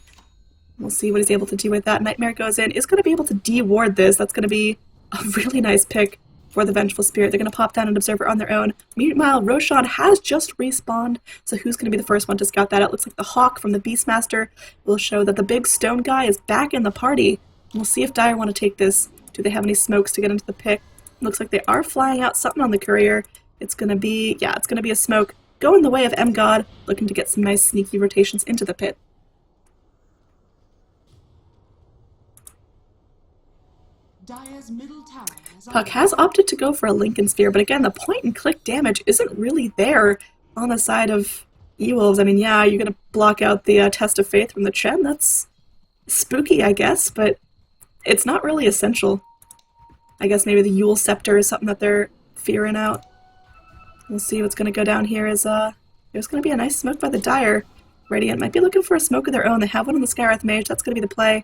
We'll see what he's able to do with that. Nightmare goes in. Is going to be able to de-ward this. That's going to be a really nice pick for the Vengeful Spirit. They're going to pop down an Observer on their own. Meanwhile, Roshan has just respawned, so who's going to be the first one to scout that out? Looks like the Hawk from the Beastmaster will show that the big stone guy is back in the party. We'll see if Dire want to take this. Do they have any smokes to get into the pick? Looks like they are flying out something on the courier. It's going to be, yeah, it's going to be a smoke. going the way of M-God, looking to get some nice sneaky rotations into the pit. Dire's middle tower is Puck has opted to go for a Lincoln Sphere, but again, the point-and-click damage isn't really there on the side of E-Wolves. I mean, yeah, you're going to block out the Test of Faith from the Chen. That's spooky, I guess, but it's not really essential. I guess maybe the Yule Scepter is something that they're fearing out. We'll see what's going to go down here. There's going to be a nice smoke by the Dire. Radiant might be looking for a smoke of their own. They have one on the Skywrath Mage. That's going to be the play. And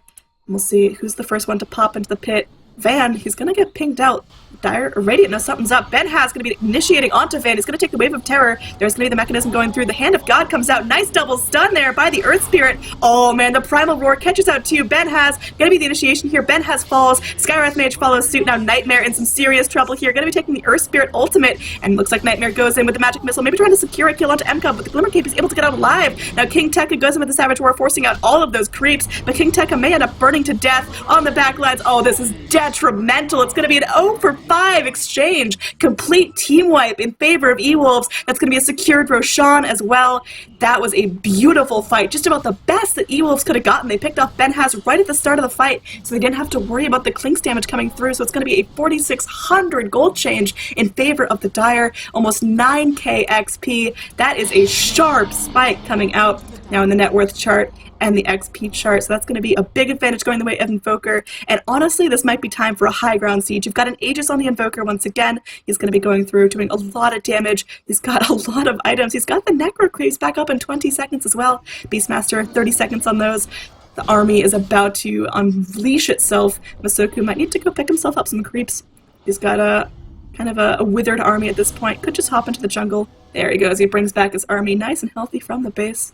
we'll see who's the first one to pop into the pit. Van, he's going to get pinged out. Dire, or Radiant knows something's up. Ben has going to be initiating onto Van. He's going to take the Wave of Terror. There's going to be the mechanism going through. The Hand of God comes out. Nice double stun there by the Earth Spirit. Oh man, the Primal Roar catches out too. Ben has going to be the initiation here. Ben has falls. Skywrath Mage follows suit. Now Nightmare in some serious trouble here. Going to be taking the Earth Spirit ultimate. And looks like Nightmare goes in with the Magic Missile. Maybe trying to secure a kill onto MCub, but the Glimmer Cape is able to get out alive. Now King Tekka goes in with the Savage War, forcing out all of those creeps. But King Tekka may end up burning to death on the backlines. Oh, this is detrimental. It's going to be an 0 for 5 exchange. Complete team wipe in favor of E-Wolves. That's going to be a secured Roshan as well. That was a beautiful fight. Just about the best that E-Wolves could have gotten. They picked off Ben Haz right at the start of the fight, so they didn't have to worry about the Clinks damage coming through. So it's going to be a 4,600 gold change in favor of the Dire. Almost 9k XP. That is a sharp spike coming out now in the net worth chart and the XP chart, so that's going to be a big advantage going the way of Invoker. And honestly, this might be time for a high ground siege. You've got an Aegis on the Invoker once again. He's going to be going through, doing a lot of damage. He's got a lot of items. He's got the Necro Cleaves back up in 20 seconds as well. Beastmaster, 30 seconds on those. The army is about to unleash itself. Masoku might need to go pick himself up some creeps. He's got a kind of a withered army at this point. Could just hop into the jungle. There he goes. He brings back his army nice and healthy from the base.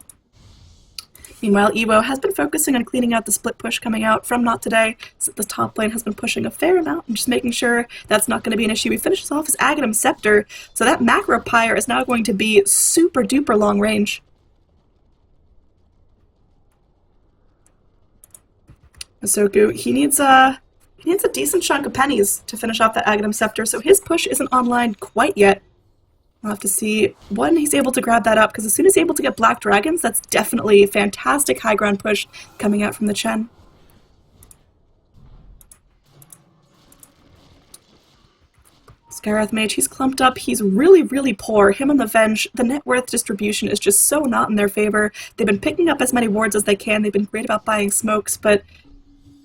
Meanwhile, Evo has been focusing on cleaning out the split push coming out from Not Today. So the top lane has been pushing a fair amount and just making sure that's not going to be an issue. He finishes off his Aghanim Scepter, so that Macro Pyre is now going to be super duper long range. Masoku, he needs a decent chunk of pennies to finish off that Aghanim Scepter, so his push isn't online quite yet. We'll have to see when he's able to grab that up, because as soon as he's able to get Black Dragons, that's definitely a fantastic high ground push coming out from the Chen. Skywrath Mage, he's clumped up. He's really, really poor. Him and the Venge, the net worth distribution is just so not in their favor. They've been picking up as many wards as they can. They've been great about buying smokes, but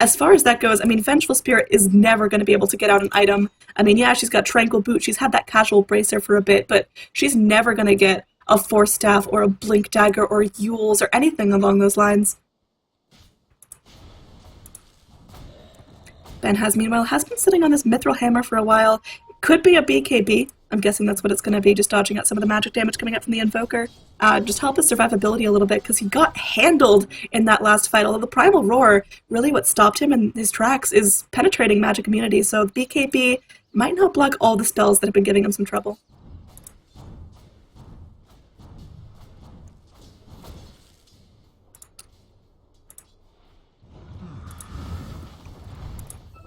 as far as that goes, I mean, Vengeful Spirit is never going to be able to get out an item. I mean, yeah, she's got Tranquil Boot, she's had that casual bracer for a bit, but she's never going to get a Force Staff or a Blink Dagger or Yules or anything along those lines. Ben Haz, meanwhile, has been sitting on this Mithril Hammer for a while. Could be a BKB. I'm guessing that's what it's going to be, just dodging out some of the magic damage coming up from the Invoker. Just help his survivability a little bit, because he got handled in that last fight, although the Primal Roar, really what stopped him in his tracks is penetrating magic immunity, so the BKB might not block all the spells that have been giving him some trouble.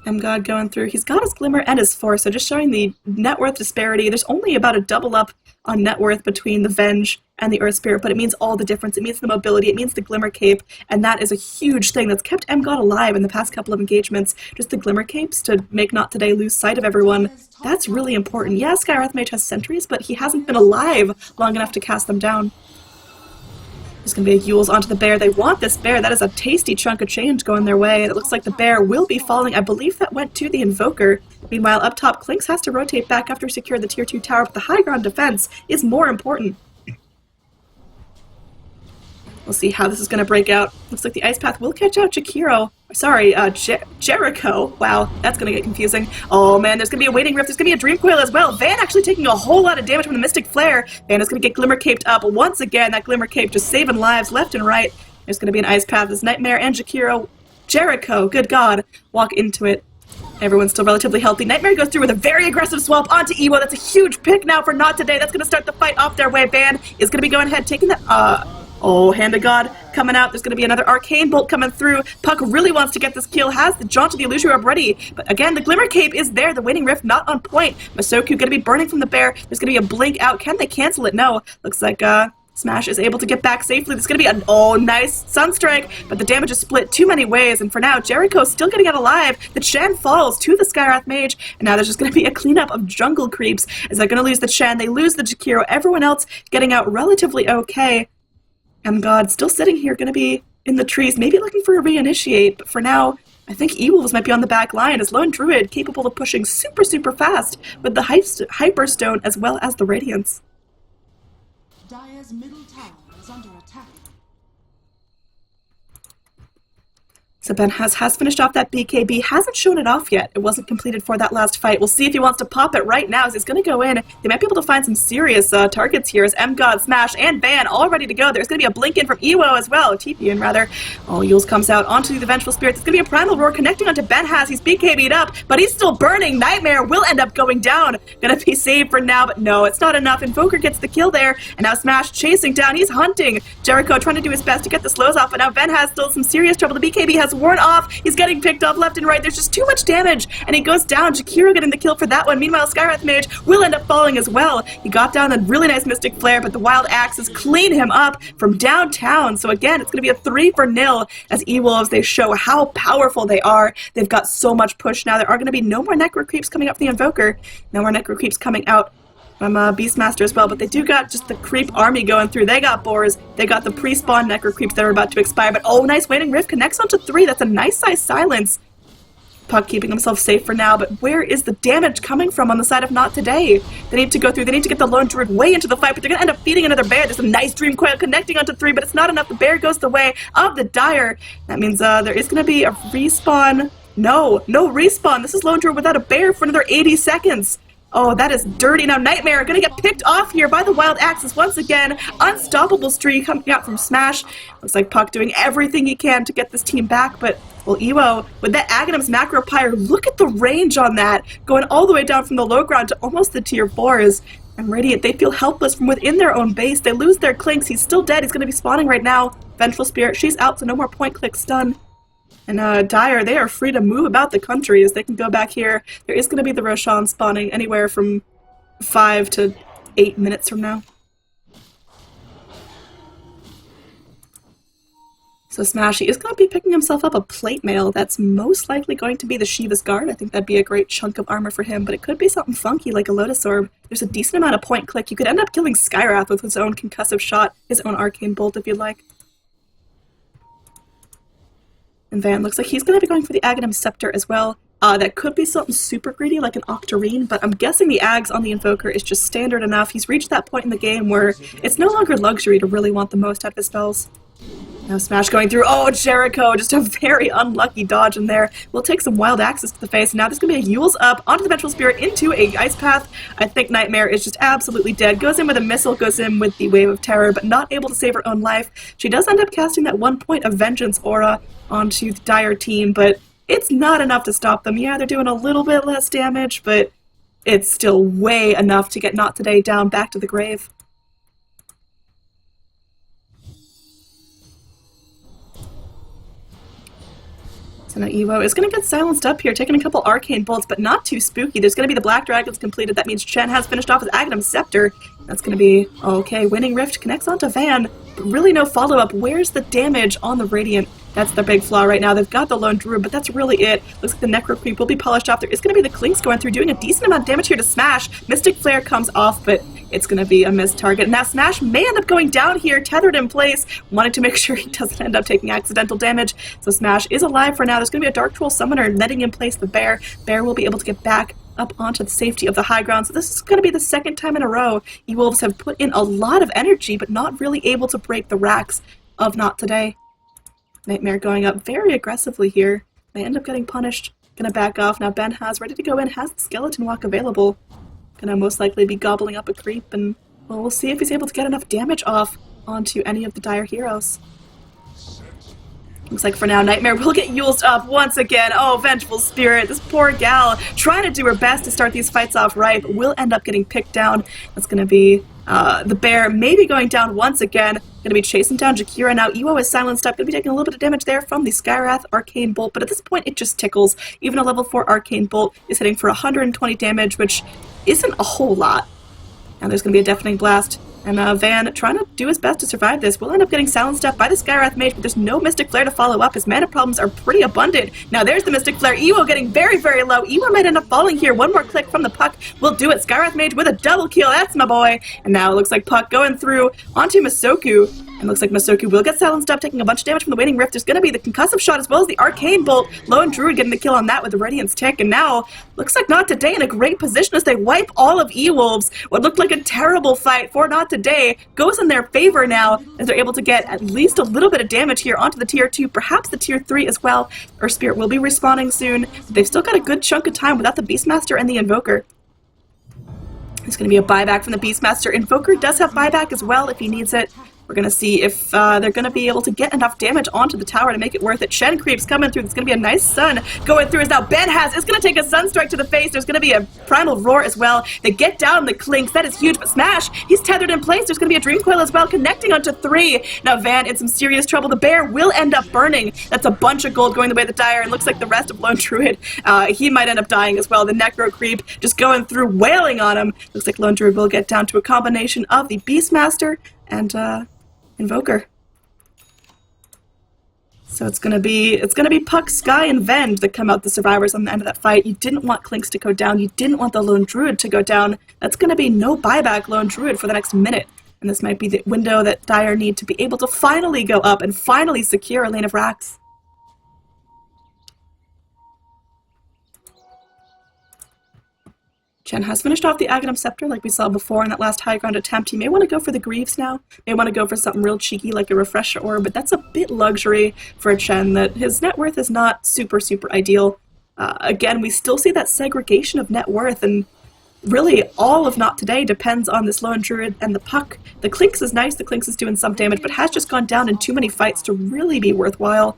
M-God going through. He's got his Glimmer and his Force, so just showing the net worth disparity. There's only about a double up on net worth between the Venge and the Earth Spirit, but it means all the difference. It means the mobility, it means the Glimmer Cape, and that is a huge thing that's kept M-God alive in the past couple of engagements. Just the Glimmer Capes to make Not Today lose sight of everyone. That's really important. Yeah, Skywrath Mage has sentries, but he hasn't been alive long enough to cast them down. There's going to be a Yules onto the bear. They want this bear. That is a tasty chunk of change going their way. It looks like the bear will be falling. I believe that went to the Invoker. Meanwhile, up top, Clinks has to rotate back after he secured the tier 2 tower, but the high ground defense is more important. We'll see how this is going to break out. Looks like the Ice Path will catch out Jakiro. Sorry, Jericho. Wow, that's going to get confusing. Oh man, there's going to be a Waiting Rift. There's going to be a Dream Coil as well. Van actually taking a whole lot of damage from the Mystic Flare. Van is going to get Glimmer Caped up once again. That Glimmer Cape just saving lives left and right. There's going to be an Ice Path. This Nightmare and Jakiro. Jericho, good God, walk into it. Everyone's still relatively healthy. Nightmare goes through with a very aggressive swap onto Ewo. That's a huge pick now for Not Today. That's going to start the fight off their way. Van is going to be going ahead, taking that, oh, Hand of God. coming out. There's going to be another Arcane Bolt coming through. Puck really wants to get this kill, has the Jaunt of the Illusion Orb ready. But again, the Glimmer Cape is there. The Waning Rift not on point. Masoku going to be burning from the bear. There's going to be a blink out. Can they cancel it? No. Looks like Smash is able to get back safely. There's going to be a, oh, nice Sunstrike, but the damage is split too many ways, and for now, Jericho's still getting out alive. The Chen falls to the Skywrath Mage, and now there's just going to be a cleanup of jungle creeps, as they're going to lose the Chen, they lose the Jakiro, everyone else getting out relatively okay. And God, still sitting here, going to be in the trees, maybe looking for a reinitiate, but for now, I think E-Wolves might be on the back line, as Lone Druid capable of pushing super, super fast with the Hyperstone as well as the Radiance. Dire's middle tower is under attack. So Ben has finished off that BKB, hasn't shown it off yet. It wasn't completed for that last fight. We'll see if he wants to pop it right now as he's going to go in. They might be able to find some serious targets here as M-God, Smash, and Ban all ready to go. There's going to be a blink in from Ewo as well, TP in rather. Oh, Yules comes out onto the Vengeful Spirit. There's going to be a Primal Roar connecting onto Ben Has. He's BKB'd up, but he's still burning. Nightmare will end up going down. Going to be saved for now, but no, it's not enough. Invoker gets the kill there, and now Smash chasing down. He's hunting. Jericho trying to do his best to get the slows off, but now Ben Has still some serious trouble. The BKB has worn off. He's getting picked off left and right. There's just too much damage, and he goes down. Jakiro getting the kill for that one. Meanwhile, Skywrath Mage will end up falling as well. He got down a really nice Mystic Flare, but the Wild Axes clean him up from downtown. So again, it's going to be a 3-0 as E-Wolves, they show how powerful they are. They've got so much push now. There are going to be no more Necro Creeps coming up from the Invoker. No more Necro Creeps coming out from Beastmaster as well, but they do got just the creep army going through. They got boars, they got the pre-spawn Necro Creeps that are about to expire, but oh, nice Waning Rift connects onto 3. That's a nice size silence. Puck keeping himself safe for now, but where is the damage coming from on the side of Not Today? They need to go through, they need to get the Lone Druid way into the fight, but they're going to end up feeding another bear. There's a nice Dream Coil connecting onto 3, but it's not enough. The bear goes the way of the Dire. That means there is going to be a respawn. No respawn. This is Lone Druid without a bear for another 80 seconds. Oh, that is dirty. Now Nightmare gonna get picked off here by the Wild Axes once again. Unstoppable streak coming out from Smash. Looks like Puck doing everything he can to get this team back, but, well, Ewo, with that Aghanim's Macro Pyre, look at the range on that. Going all the way down from the low ground to almost the tier 4s. And Radiant, they feel helpless from within their own base. They lose their Clinks. He's still dead. He's gonna be spawning right now. Vengeful Spirit, she's out, so no more point click stun. And Dire, they are free to move about the country as they can go back here. There is going to be the Roshan spawning anywhere from 5 to 8 minutes from now. So Smashy is going to be picking himself up a plate mail. That's most likely going to be the Shiva's Guard. I think that'd be a great chunk of armor for him, but it could be something funky like a Lotus Orb. There's a decent amount of point click. You could end up killing Skywrath with his own concussive shot, his own Arcane Bolt if you'd like. And Van looks like he's going to be going for the Aghanim Scepter as well. That could be something super greedy like an Octarine, but I'm guessing the Ags on the Invoker is just standard enough. He's reached that point in the game where it's no longer luxury to really want the most out of his spells. Now Smash going through. Oh, Jericho, just a very unlucky dodge in there. We'll take some Wild Axes to the face. Now there's going to be a Yules up onto the Vengeful Spirit into a Ice Path. I think Nightmare is just absolutely dead. Goes in with a missile, goes in with the Wave of Terror, but not able to save her own life. She does end up casting that 1 point of Vengeance aura onto the Dire team, but it's not enough to stop them. Yeah, they're doing a little bit less damage, but it's still way enough to get Not Today down back to the grave. So now Ewo is going to get silenced up here, taking a couple Arcane Bolts, but not too spooky. There's going to be the Black Dragons completed. That means Chen has finished off with Aghanim's Scepter. That's going to be, okay, Winning Rift connects onto Van, but really no follow-up. Where's the damage on the Radiant? That's the big flaw right now. They've got the Lone Druid, but that's really it. Looks like the Necro Creep will be polished off. There is going to be the Clinks going through, doing a decent amount of damage here to Smash. Mystic Flare comes off, but it's going to be a missed target. Now Smash may end up going down here, tethered in place, wanting to make sure he doesn't end up taking accidental damage. So Smash is alive for now. There's going to be a Dark Troll Summoner letting in place the Bear. Bear will be able to get back up onto the safety of the high ground. So this is going to be the second time in a row E-Wolves have put in a lot of energy, but not really able to break the racks of Not Today. Nightmare going up very aggressively here. They end up getting punished. Gonna back off. Now Ben has ready to go in, has the Skeleton Walk available. Gonna most likely be gobbling up a creep, and well, we'll see if he's able to get enough damage off onto any of the Dire heroes. Looks like for now, Nightmare will get Yuled up once again. Oh, Vengeful Spirit, this poor gal trying to do her best to start these fights off right, but will end up getting picked down. That's gonna be The bear may be going down once again. Going to be chasing down Jakira now. Ewo is silenced up. Going to be taking a little bit of damage there from the Skywrath Arcane Bolt, but at this point it just tickles. Even a level 4 Arcane Bolt is hitting for 120 damage, which isn't a whole lot. And there's going to be a Deafening Blast. And Van, trying to do his best to survive this, will end up getting silenced up by the Skywrath Mage, but there's no Mystic Flare to follow up. His mana problems are pretty abundant. Now there's the Mystic Flare. Ewo getting very, very low. Ewo might end up falling here. One more click from the Puck will do it. Skywrath Mage with a double kill. That's my boy. And now it looks like Puck going through onto Masoku. And looks like Masoku will get silenced up, taking a bunch of damage from the Waning Rift. There's going to be the Concussive Shot as well as the Arcane Bolt. Lone Druid getting the kill on that with the Radiance Tick. And now, looks like Not Today in a great position as they wipe all of E-Wolves. What looked like a terrible fight for Not Today goes in their favor now as they're able to get at least a little bit of damage here onto the Tier 2, perhaps the Tier 3 as well. Earth Spirit will be respawning soon. But they've still got a good chunk of time without the Beastmaster and the Invoker. There's going to be a buyback from the Beastmaster. Invoker does have buyback as well if he needs it. We're going to see if they're going to be able to get enough damage onto the tower to make it worth it. Shen Creep's coming through. It's going to be a nice sun going through as now Benhaz is going to take a Sunstrike to the face. There's going to be a Primal Roar as well. They get down the Clinks. That is huge, but Smash, he's tethered in place. There's going to be a Dream Coil as well, connecting onto 3. Now Van in some serious trouble. The bear will end up burning. That's a bunch of gold going the way of the Dire, and looks like the rest of Lone Druid, he might end up dying as well. The Necro Creep just going through, wailing on him. Looks like Lone Druid will get down to a combination of the Beastmaster and Invoker. So it's gonna be Puck, Sky, and Vend that come out the survivors on the end of that fight. You didn't want Clinks to go down. You didn't want the Lone Druid to go down. That's gonna be no buyback Lone Druid for the next minute. And this might be the window that Dire need to be able to finally go up and finally secure a lane of racks. Chen has finished off the Aghanim Scepter like we saw before in that last high ground attempt. He may want to go for the Greaves now. May want to go for something real cheeky like a Refresher Orb, but that's a bit luxury for a Chen that his net worth is not super, super ideal. Again, we still see that segregation of net worth, and really all of Not Today depends on this Lone Druid and the Puck. The Clinks is nice, the Clinks is doing some damage, but has just gone down in too many fights to really be worthwhile.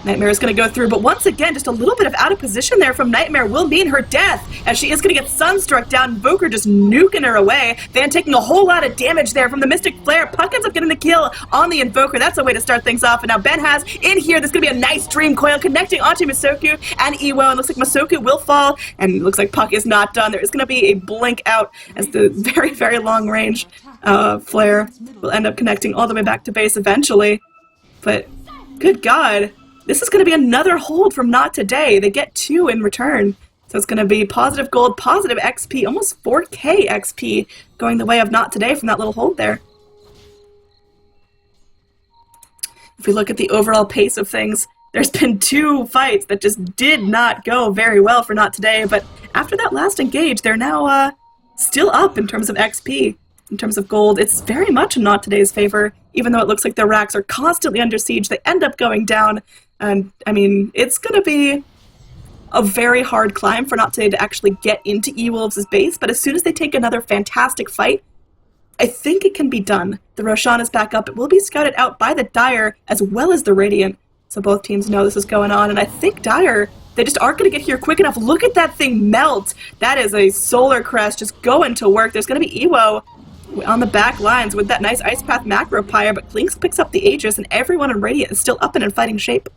Nightmare is going to go through, but once again, just a little bit of out of position there from Nightmare will mean her death, as she is going to get Sunstruck down. Invoker just nuking her away. Van taking a whole lot of damage there from the Mystic Flare. Puck ends up getting the kill on the Invoker. That's a way to start things off, and now Benhaz in here. There's going to be a nice Dream Coil connecting onto Masoku and Ewo, and looks like Masoku will fall, and it looks like Puck is not done. There is going to be a blink out as the very, very long range flare will end up connecting all the way back to base eventually. But, good God. This is going to be another hold from Not Today. They get 2 in return. So it's going to be positive gold, positive XP, almost 4k XP going the way of Not Today from that little hold there. If we look at the overall pace of things, there's been 2 fights that just did not go very well for Not Today, but after that last engage, they're now still up in terms of XP. In terms of gold, it's very much in Not Today's favor, even though it looks like their racks are constantly under siege. They end up going down, and I mean, it's going to be a very hard climb for Not Today to actually get into E-Wolves' base, but as soon as they take another fantastic fight, I think it can be done. The Roshan is back up. It will be scouted out by the Dire as well as the Radiant, so both teams know this is going on, and I think Dire, they just aren't going to get here quick enough. Look at that thing melt! That is a Solar Crest just going to work. There's going to be Ewo on the back lines with that nice Ice Path Macro Pyre, but Clinks picks up the Aegis, and everyone in Radiant is still up and in fighting shape.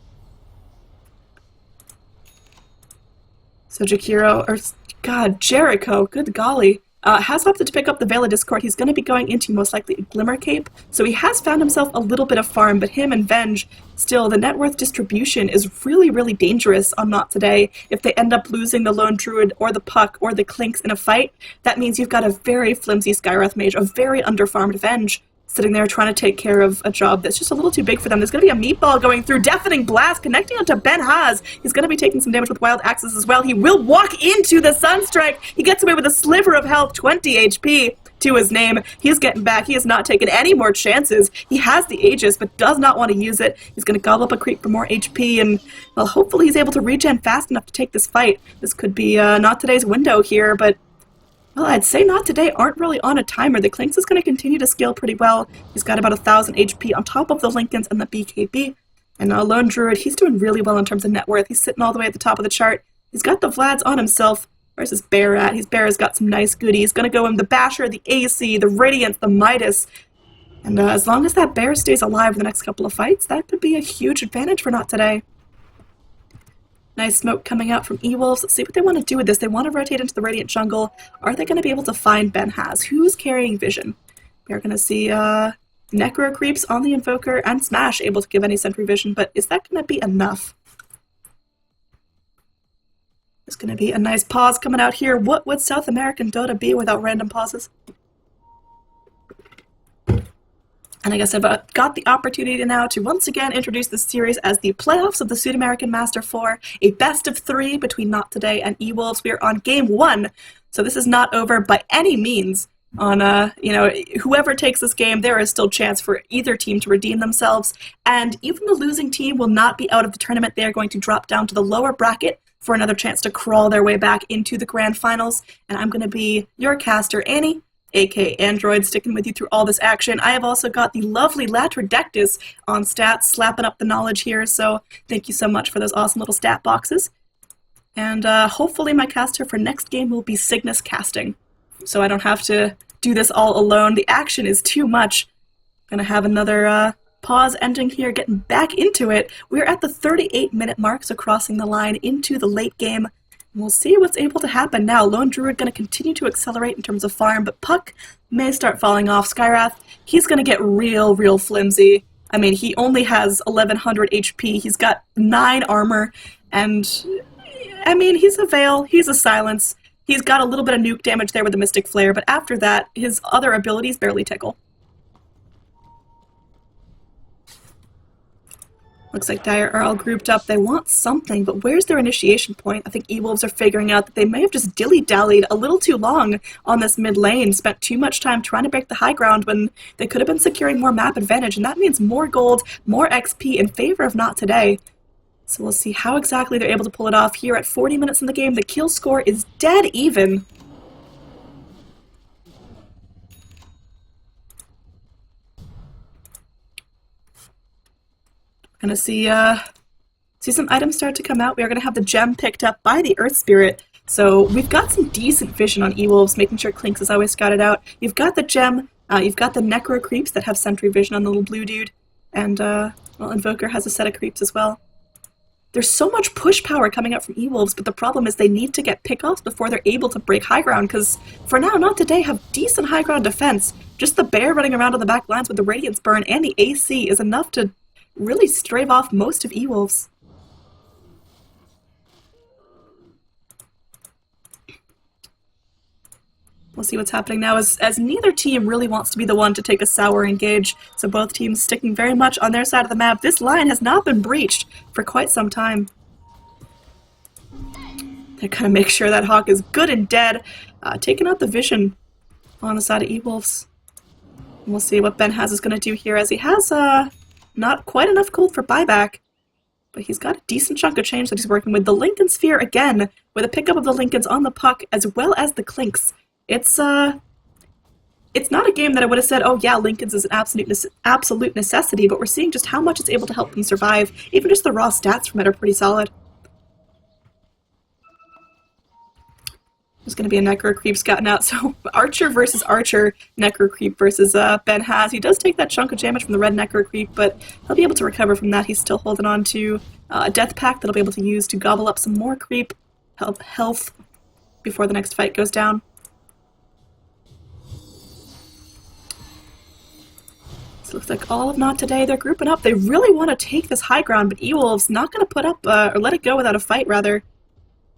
So Jericho, good golly, has opted to pick up the Veil of Discord. He's going to be going into most likely a Glimmer Cape, so he has found himself a little bit of farm, but him and Venge, still, the net worth distribution is really, really dangerous on Not Today. If they end up losing the Lone Druid or the Puck or the Clinks in a fight, that means you've got a very flimsy Skywrath Mage, a very underfarmed Venge, sitting there trying to take care of a job that's just a little too big for them. There's going to be a Meatball going through, Deafening Blast, connecting onto Benhaz. He's going to be taking some damage with Wild Axes as well. He will walk into the Sunstrike. He gets away with a sliver of health, 20 HP to his name. He's getting back. He has not taken any more chances. He has the Aegis, but does not want to use it. He's going to gobble up a creep for more HP, and, well, hopefully he's able to regen fast enough to take this fight. This could be Not Today's window here, but well, I'd say Not Today aren't really on a timer. The Clinks is going to continue to scale pretty well. He's got about 1,000 HP on top of the Lincolns and the BKB. And now Lone Druid, he's doing really well in terms of net worth. He's sitting all the way at the top of the chart. He's got the Vlads on himself. Where's his bear at? His bear has got some nice goodies. Gonna go in the Basher, the AC, the Radiance, the Midas. And as long as that bear stays alive for the next couple of fights, that could be a huge advantage for Not Today. Nice smoke coming out from E-Wolves. Let's see what they want to do with this. They want to rotate into the Radiant Jungle. Are they going to be able to find Ben Has? Who's carrying Vision? We're going to see Necro Creeps on the Invoker and Smash able to give any Sentry Vision, but is that going to be enough? There's going to be a nice pause coming out here. What would South American Dota be without random pauses? And I guess I've got the opportunity now to once again introduce this series as the playoffs of the Sudamerican Master 4, a best of 3 between Not Today and E-Wolves. We are on game 1, so this is not over by any means. On, whoever takes this game, there is still chance for either team to redeem themselves, and even the losing team will not be out of the tournament. They are going to drop down to the lower bracket for another chance to crawl their way back into the grand finals, and I'm going to be your caster, Annie, aka Android, sticking with you through all this action. I have also got the lovely Latrodectus on stats, slapping up the knowledge here, so thank you so much for those awesome little stat boxes. And hopefully my caster for next game will be Cygnus casting, so I don't have to do this all alone. The action is too much. Gonna have another pause ending here, getting back into it. We're at the 38-minute mark, so crossing the line into the late game. We'll see what's able to happen now. Lone Druid going to continue to accelerate in terms of farm, but Puck may start falling off. Skywrath, he's going to get real flimsy. I mean, he only has 1100 HP. He's got 9 armor, and I mean, he's a Veil, he's a Silence. He's got a little bit of nuke damage there with the Mystic Flare, but after that, his other abilities barely tickle. Looks like Dire are all grouped up. They want something, but where's their initiation point? I think E-Wolves are figuring out that they may have just dilly-dallied a little too long on this mid lane, spent too much time trying to break the high ground when they could have been securing more map advantage, and that means more gold, more XP in favor of Not Today. So we'll see how exactly they're able to pull it off here at 40 minutes in the game. The kill score is dead even. Gonna see some items start to come out. We are gonna have the gem picked up by the Earth Spirit. So we've got some decent vision on E-Wolves, making sure Clinks is always scouted out. You've got the gem, you've got the Necro Creeps that have sentry vision on the little blue dude, and well, Invoker has a set of creeps as well. There's so much push power coming out from E-Wolves, but the problem is they need to get pickoffs before they're able to break high ground, because for now, Not Today have decent high ground defense. Just the bear running around on the back lines with the Radiance Burn and the AC is enough to really strave off most of E-Wolves. We'll see what's happening now as neither team really wants to be the one to take a sour engage, so both teams sticking very much on their side of the map. This line has not been breached for quite some time. They're gonna make sure that Hawk is good and dead, taking out the vision on the side of E-Wolves. We'll see what Ben Has is gonna do here, as he has not quite enough gold for buyback, but he's got a decent chunk of change that he's working with. The Lincoln Sphere again, with a pickup of the Lincolns on the Puck, as well as the Clinks. It's not a game that I would have said, oh yeah, Lincolns is an absolute necessity, but we're seeing just how much it's able to help them survive. Even just the raw stats from it are pretty solid. There's going to be a Necro Creep scouting out, so Archer versus Archer, Necro Creep versus Ben Has. He does take that chunk of damage from the red Necro Creep, but he'll be able to recover from that. He's still holding on to a Death Pack that he'll be able to use to gobble up some more creep health before the next fight goes down. So it looks like all of Not Today, they're grouping up. They really want to take this high ground, but E-Wolves not going to put up, or let it go without a fight, rather.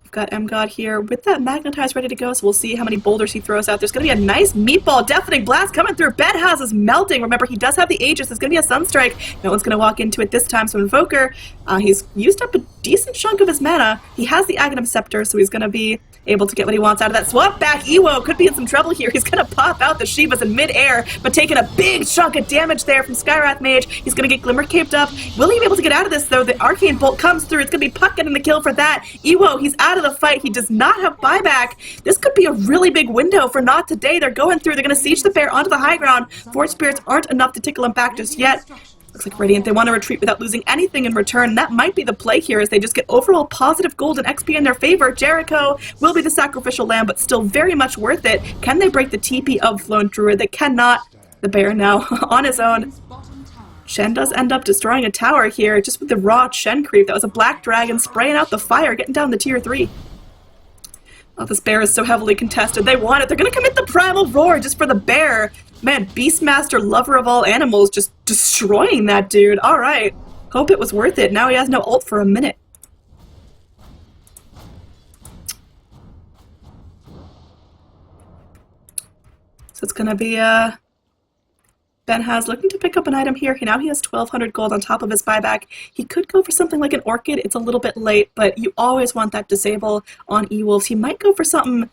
We've got M-God here with that Magnetize ready to go, so we'll see how many boulders he throws out. There's going to be a nice meatball deafening blast coming through. Ben Has is melting. Remember, he does have the Aegis. There's going to be a Sunstrike. No one's going to walk into it this time, so Invoker, he's used up a decent chunk of his mana. He has the Aghanim Scepter, so he's going to be able to get what he wants out of that. Swap back, Ewo could be in some trouble here. He's going to pop out the Shivas in mid-air, but taking a big chunk of damage there from Skywrath Mage. He's going to get Glimmer caped up. Will he be able to get out of this, though? The Arcane Bolt comes through. It's going to be Puck getting the kill for that. Ewo, he's out of the fight. He does not have buyback. This could be a really big window for Not Today. They're going through. They're going to siege the bear onto the high ground. Force Spirits aren't enough to tickle him back just yet. Looks like Radiant, they want to retreat without losing anything in return. That might be the play here as they just get overall positive gold and XP in their favor. Jericho will be the sacrificial lamb, but still very much worth it. Can they break the TP of Lone Druid? They cannot. The bear now on his own. Shen does end up destroying a tower here just with the raw Shen creep. That was a black dragon spraying out the fire, getting down the tier 3. Oh, this bear is so heavily contested. They want it. They're going to commit the primal roar just for the bear. Man, Beastmaster, lover of all animals, just destroying that dude. All right. Hope it was worth it. Now he has no ult for a minute. So it's going to be, Ben has looking to pick up an item here. Now he has 1,200 gold on top of his buyback. He could go for something like an Orchid. It's a little bit late, but you always want that disable on E-Wolves. He might go for something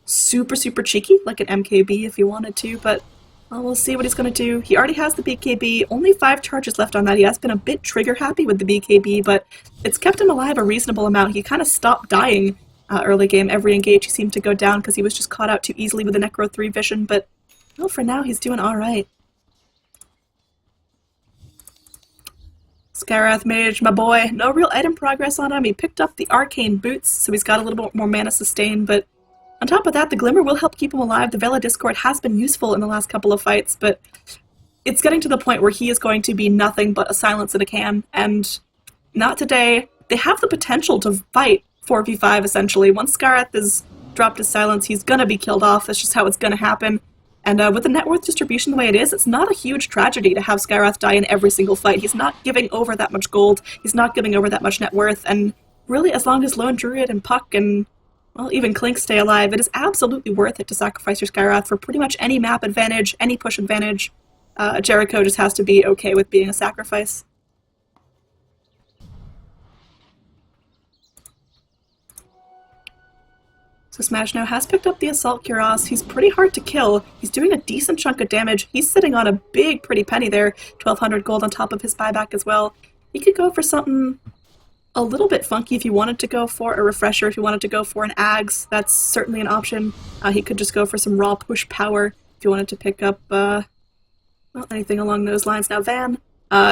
super, super cheeky, like an MKB if he wanted to, but we'll see what he's going to do. He already has the BKB. Only 5 charges left on that. He has been a bit trigger happy with the BKB, but it's kept him alive a reasonable amount. He kind of stopped dying early game. Every engage he seemed to go down because he was just caught out too easily with the Necro 3 vision, but well, for now he's doing all right. Skywrath Mage, my boy, no real item progress on him. He picked up the Arcane Boots, so he's got a little bit more mana sustain, but on top of that, the Glimmer will help keep him alive. The Vela Discord has been useful in the last couple of fights, but it's getting to the point where he is going to be nothing but a silence in a can, and not today. They have the potential to fight 4v5, essentially. Once Skywrath has dropped his silence, he's gonna be killed off. That's just how it's gonna happen. And with the net worth distribution the way it is, it's not a huge tragedy to have Skywrath die in every single fight. He's not giving over that much gold, he's not giving over that much net worth, and really, as long as Lone Druid and Puck and, well, even Clink stay alive, it is absolutely worth it to sacrifice your Skywrath for pretty much any map advantage, any push advantage. Jericho just has to be okay with being a sacrifice. So Smash now has picked up the Assault Cuirass. He's pretty hard to kill. He's doing a decent chunk of damage. He's sitting on a big, pretty penny there. 1,200 gold on top of his buyback as well. He could go for something a little bit funky if you wanted to go for a Refresher, if you wanted to go for an Ags. That's certainly an option. He could just go for some raw push power if you wanted to pick up, well, anything along those lines. Now Van,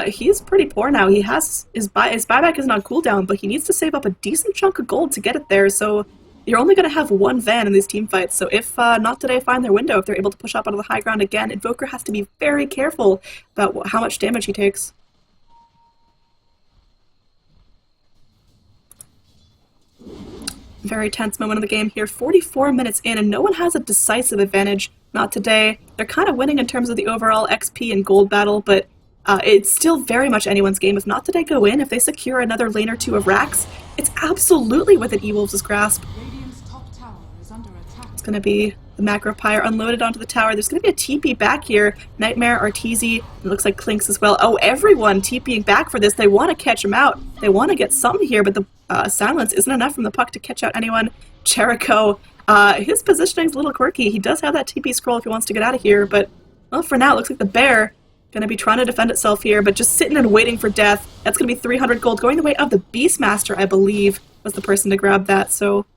he is pretty poor now. He has, his buyback isn't on cooldown, but he needs to save up a decent chunk of gold to get it there, so you're only going to have one Van in these team fights, so if Not Today find their window, if they're able to push up out of the high ground again, Invoker has to be very careful about how much damage he takes. Very tense moment of the game here. 44 minutes in, and no one has a decisive advantage. Not today. They're kind of winning in terms of the overall XP and gold battle, but it's still very much anyone's game. If Not Today go in, if they secure another lane or two of Rax, it's absolutely within E-Wolves' grasp. It's going to be the Macro Pyre unloaded onto the tower. There's going to be a TP back here. Nightmare, Arteezy, it looks like Clinks as well. Oh, everyone TPing back for this. They want to catch him out. They want to get something here, but the silence isn't enough from the Puck to catch out anyone. Jericho, his positioning is a little quirky. He does have that TP scroll if he wants to get out of here, but well, for now, it looks like the bear going to be trying to defend itself here, but just sitting and waiting for death. That's going to be 300 gold, going the way of the Beastmaster, I believe, was the person to grab that, so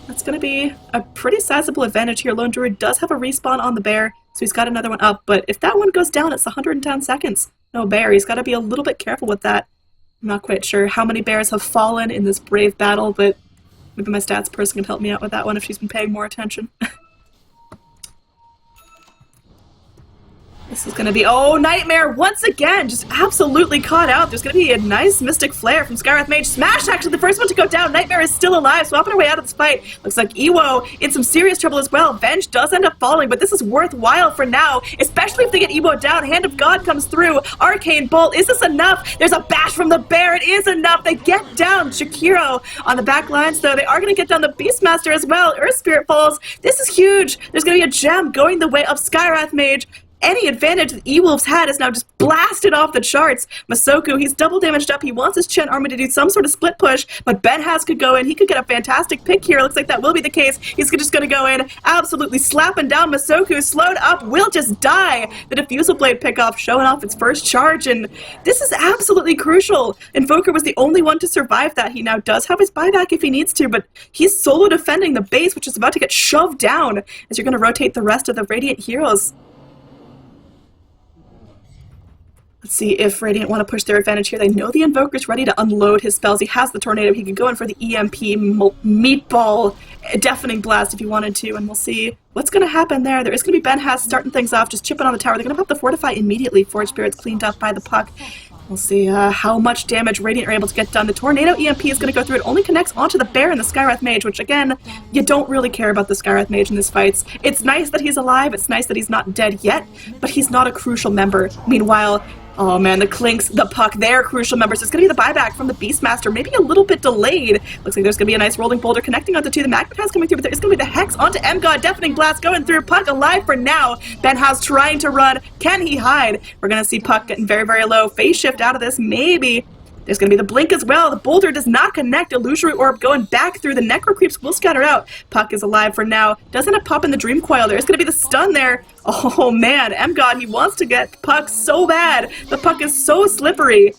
that's going to be a pretty sizable advantage here. Lone Druid does have a respawn on the bear, so he's got another one up, but if that one goes down, it's 110 seconds. No bear, he's got to be a little bit careful with that. I'm not quite sure how many bears have fallen in this brave battle, but maybe my stats person can help me out with that one if she's been paying more attention. This is going to be, oh, Nightmare once again, just absolutely caught out. There's going to be a nice Mystic Flare from Skywrath Mage. Smash, actually, the first one to go down. Nightmare is still alive, swapping her way out of this fight. Looks like Ewo in some serious trouble as well. Venge does end up falling, but this is worthwhile for now, especially if they get Ewo down. Hand of God comes through. Arcane Bolt, is this enough? There's a bash from the bear. It is enough. They get down Shakiro on the back lines, though. They are going to get down the Beastmaster as well. Earth Spirit falls. This is huge. There's going to be a gem going the way of Skywrath Mage. Any advantage that E-Wolves had is now just blasted off the charts. Masoku, he's double damaged up. He wants his Chen army to do some sort of split push, but Ben Has could go in. He could get a fantastic pick here. Looks like that will be the case. He's just going to go in, absolutely slapping down Masoku. Slowed up, will just die. The Diffusal Blade pickoff showing off its first charge, and this is absolutely crucial. Invoker was the only one to survive that. He now does have his buyback if he needs to, but he's solo defending the base, which is about to get shoved down as you're going to rotate the rest of the Radiant heroes. Let's see if Radiant want to push their advantage here. They know the Invoker's ready to unload his spells. He has the Tornado. He could go in for the EMP Meatball Deafening Blast if he wanted to, and we'll see what's going to happen there. There is going to be Benhaz starting things off, just chipping on the tower. They're going to have to fortify immediately. Forge Spirit's cleaned up by the puck. We'll see how much damage Radiant are able to get done. The Tornado EMP is going to go through. It only connects onto the Bear and the Skywrath Mage, which, again, you don't really care about the Skywrath Mage in these fights. It's nice that he's alive. It's nice that he's not dead yet, but he's not a crucial member. Meanwhile, oh man, the Clinks, the Puck, they're crucial members. It's going to be the buyback from the Beastmaster, maybe a little bit delayed. Looks like there's going to be a nice rolling boulder connecting onto two. The Magnet coming through, but there's going to be the Hex onto M-God. Deafening Blast going through. Puck alive for now. Benhaz trying to run. Can he hide? We're going to see Puck getting very, very low. Phase shift out of this, maybe. There's going to be the Blink as well. The Boulder does not connect. Illusory Orb going back through. The Necro Creeps will scatter out. Puck is alive for now. Doesn't it pop in the Dream Coil? There's going to be the stun there. Oh man, M-God, he wants to get Puck so bad. The Puck is so slippery.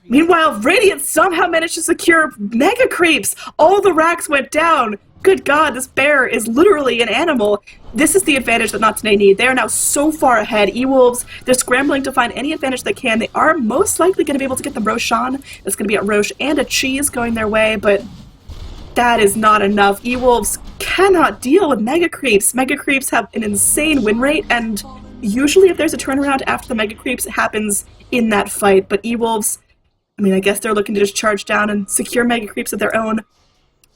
Meanwhile, Radiant somehow managed to secure Mega Creeps. All the racks went down. Good God, this Bear is literally an animal. This is the advantage that Not Today need. They are now so far ahead. E-Wolves, they're scrambling to find any advantage they can. They are most likely going to be able to get the Roshan. It's going to be a Roche and a Cheese going their way, but that is not enough. E-Wolves cannot deal with Mega Creeps. Mega Creeps have an insane win rate, and usually if there's a turnaround after the Mega Creeps, it happens in that fight. But E-Wolves, I mean, I guess they're looking to just charge down and secure Mega Creeps of their own.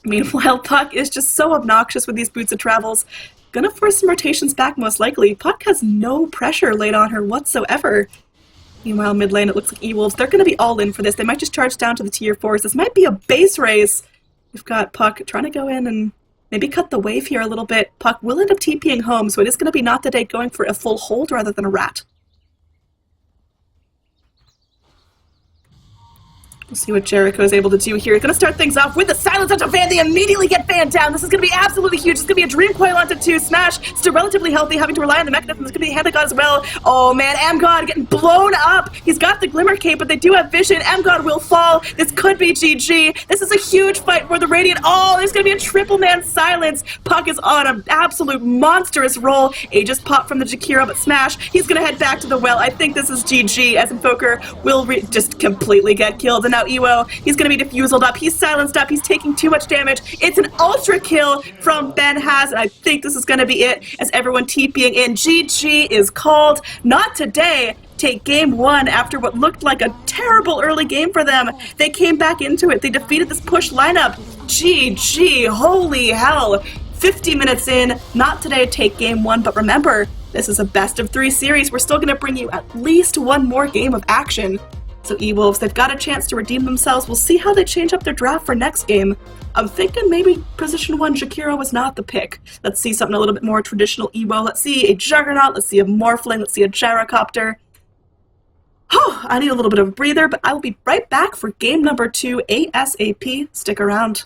Meanwhile, Puck is just so obnoxious with these Boots of Travels. Gonna force some rotations back, most likely. Puck has no pressure laid on her whatsoever. Meanwhile, mid lane, it looks like E-Wolves. They're gonna be all in for this. They might just charge down to the tier 4s. This might be a base race. We've got Puck trying to go in and maybe cut the wave here a little bit. Puck will end up TPing home, so it is gonna be Not Today going for a full hold rather than a rat. We'll see what Jericho is able to do here. He's going to start things off with the silence onto Van. They immediately get Van down. This is going to be absolutely huge. It's going to be a Dream Coil onto 2. Smash, still relatively healthy, having to rely on the mechanism. It's going to be Hand-God as well. Oh man, M-God getting blown up. He's got the Glimmer Cape, but they do have vision. M-God will fall. This could be GG. This is a huge fight for the Radiant. Oh, there's going to be a triple man silence. Puck is on an absolute monstrous roll. Aegis pop from the Jakira, but Smash, he's going to head back to the well. I think this is GG, as Invoker will just completely get killed. And now Ewo, he's going to be diffuseled up. He's silenced up. He's taking too much damage. It's an ultra kill from Benhaz, and I think this is going to be it as everyone TPing in. GG is called. Not Today take game 1 after what looked like a terrible early game for them. They came back into it. They defeated this push lineup. GG. Holy hell. 50 minutes in. Not Today take game 1, but remember, this is a best of 3 series. We're still going to bring you at least one more game of action. So E-Wolves, they've got a chance to redeem themselves. We'll see how they change up their draft for next game. I'm thinking maybe position 1 Jakiro was not the pick. Let's see something a little bit more traditional Ewo. Let's see a Juggernaut. Let's see a Morphling. Let's see a Gyrocopter. Oh, I need a little bit of a breather, but I will be right back for game number 2 ASAP. Stick around.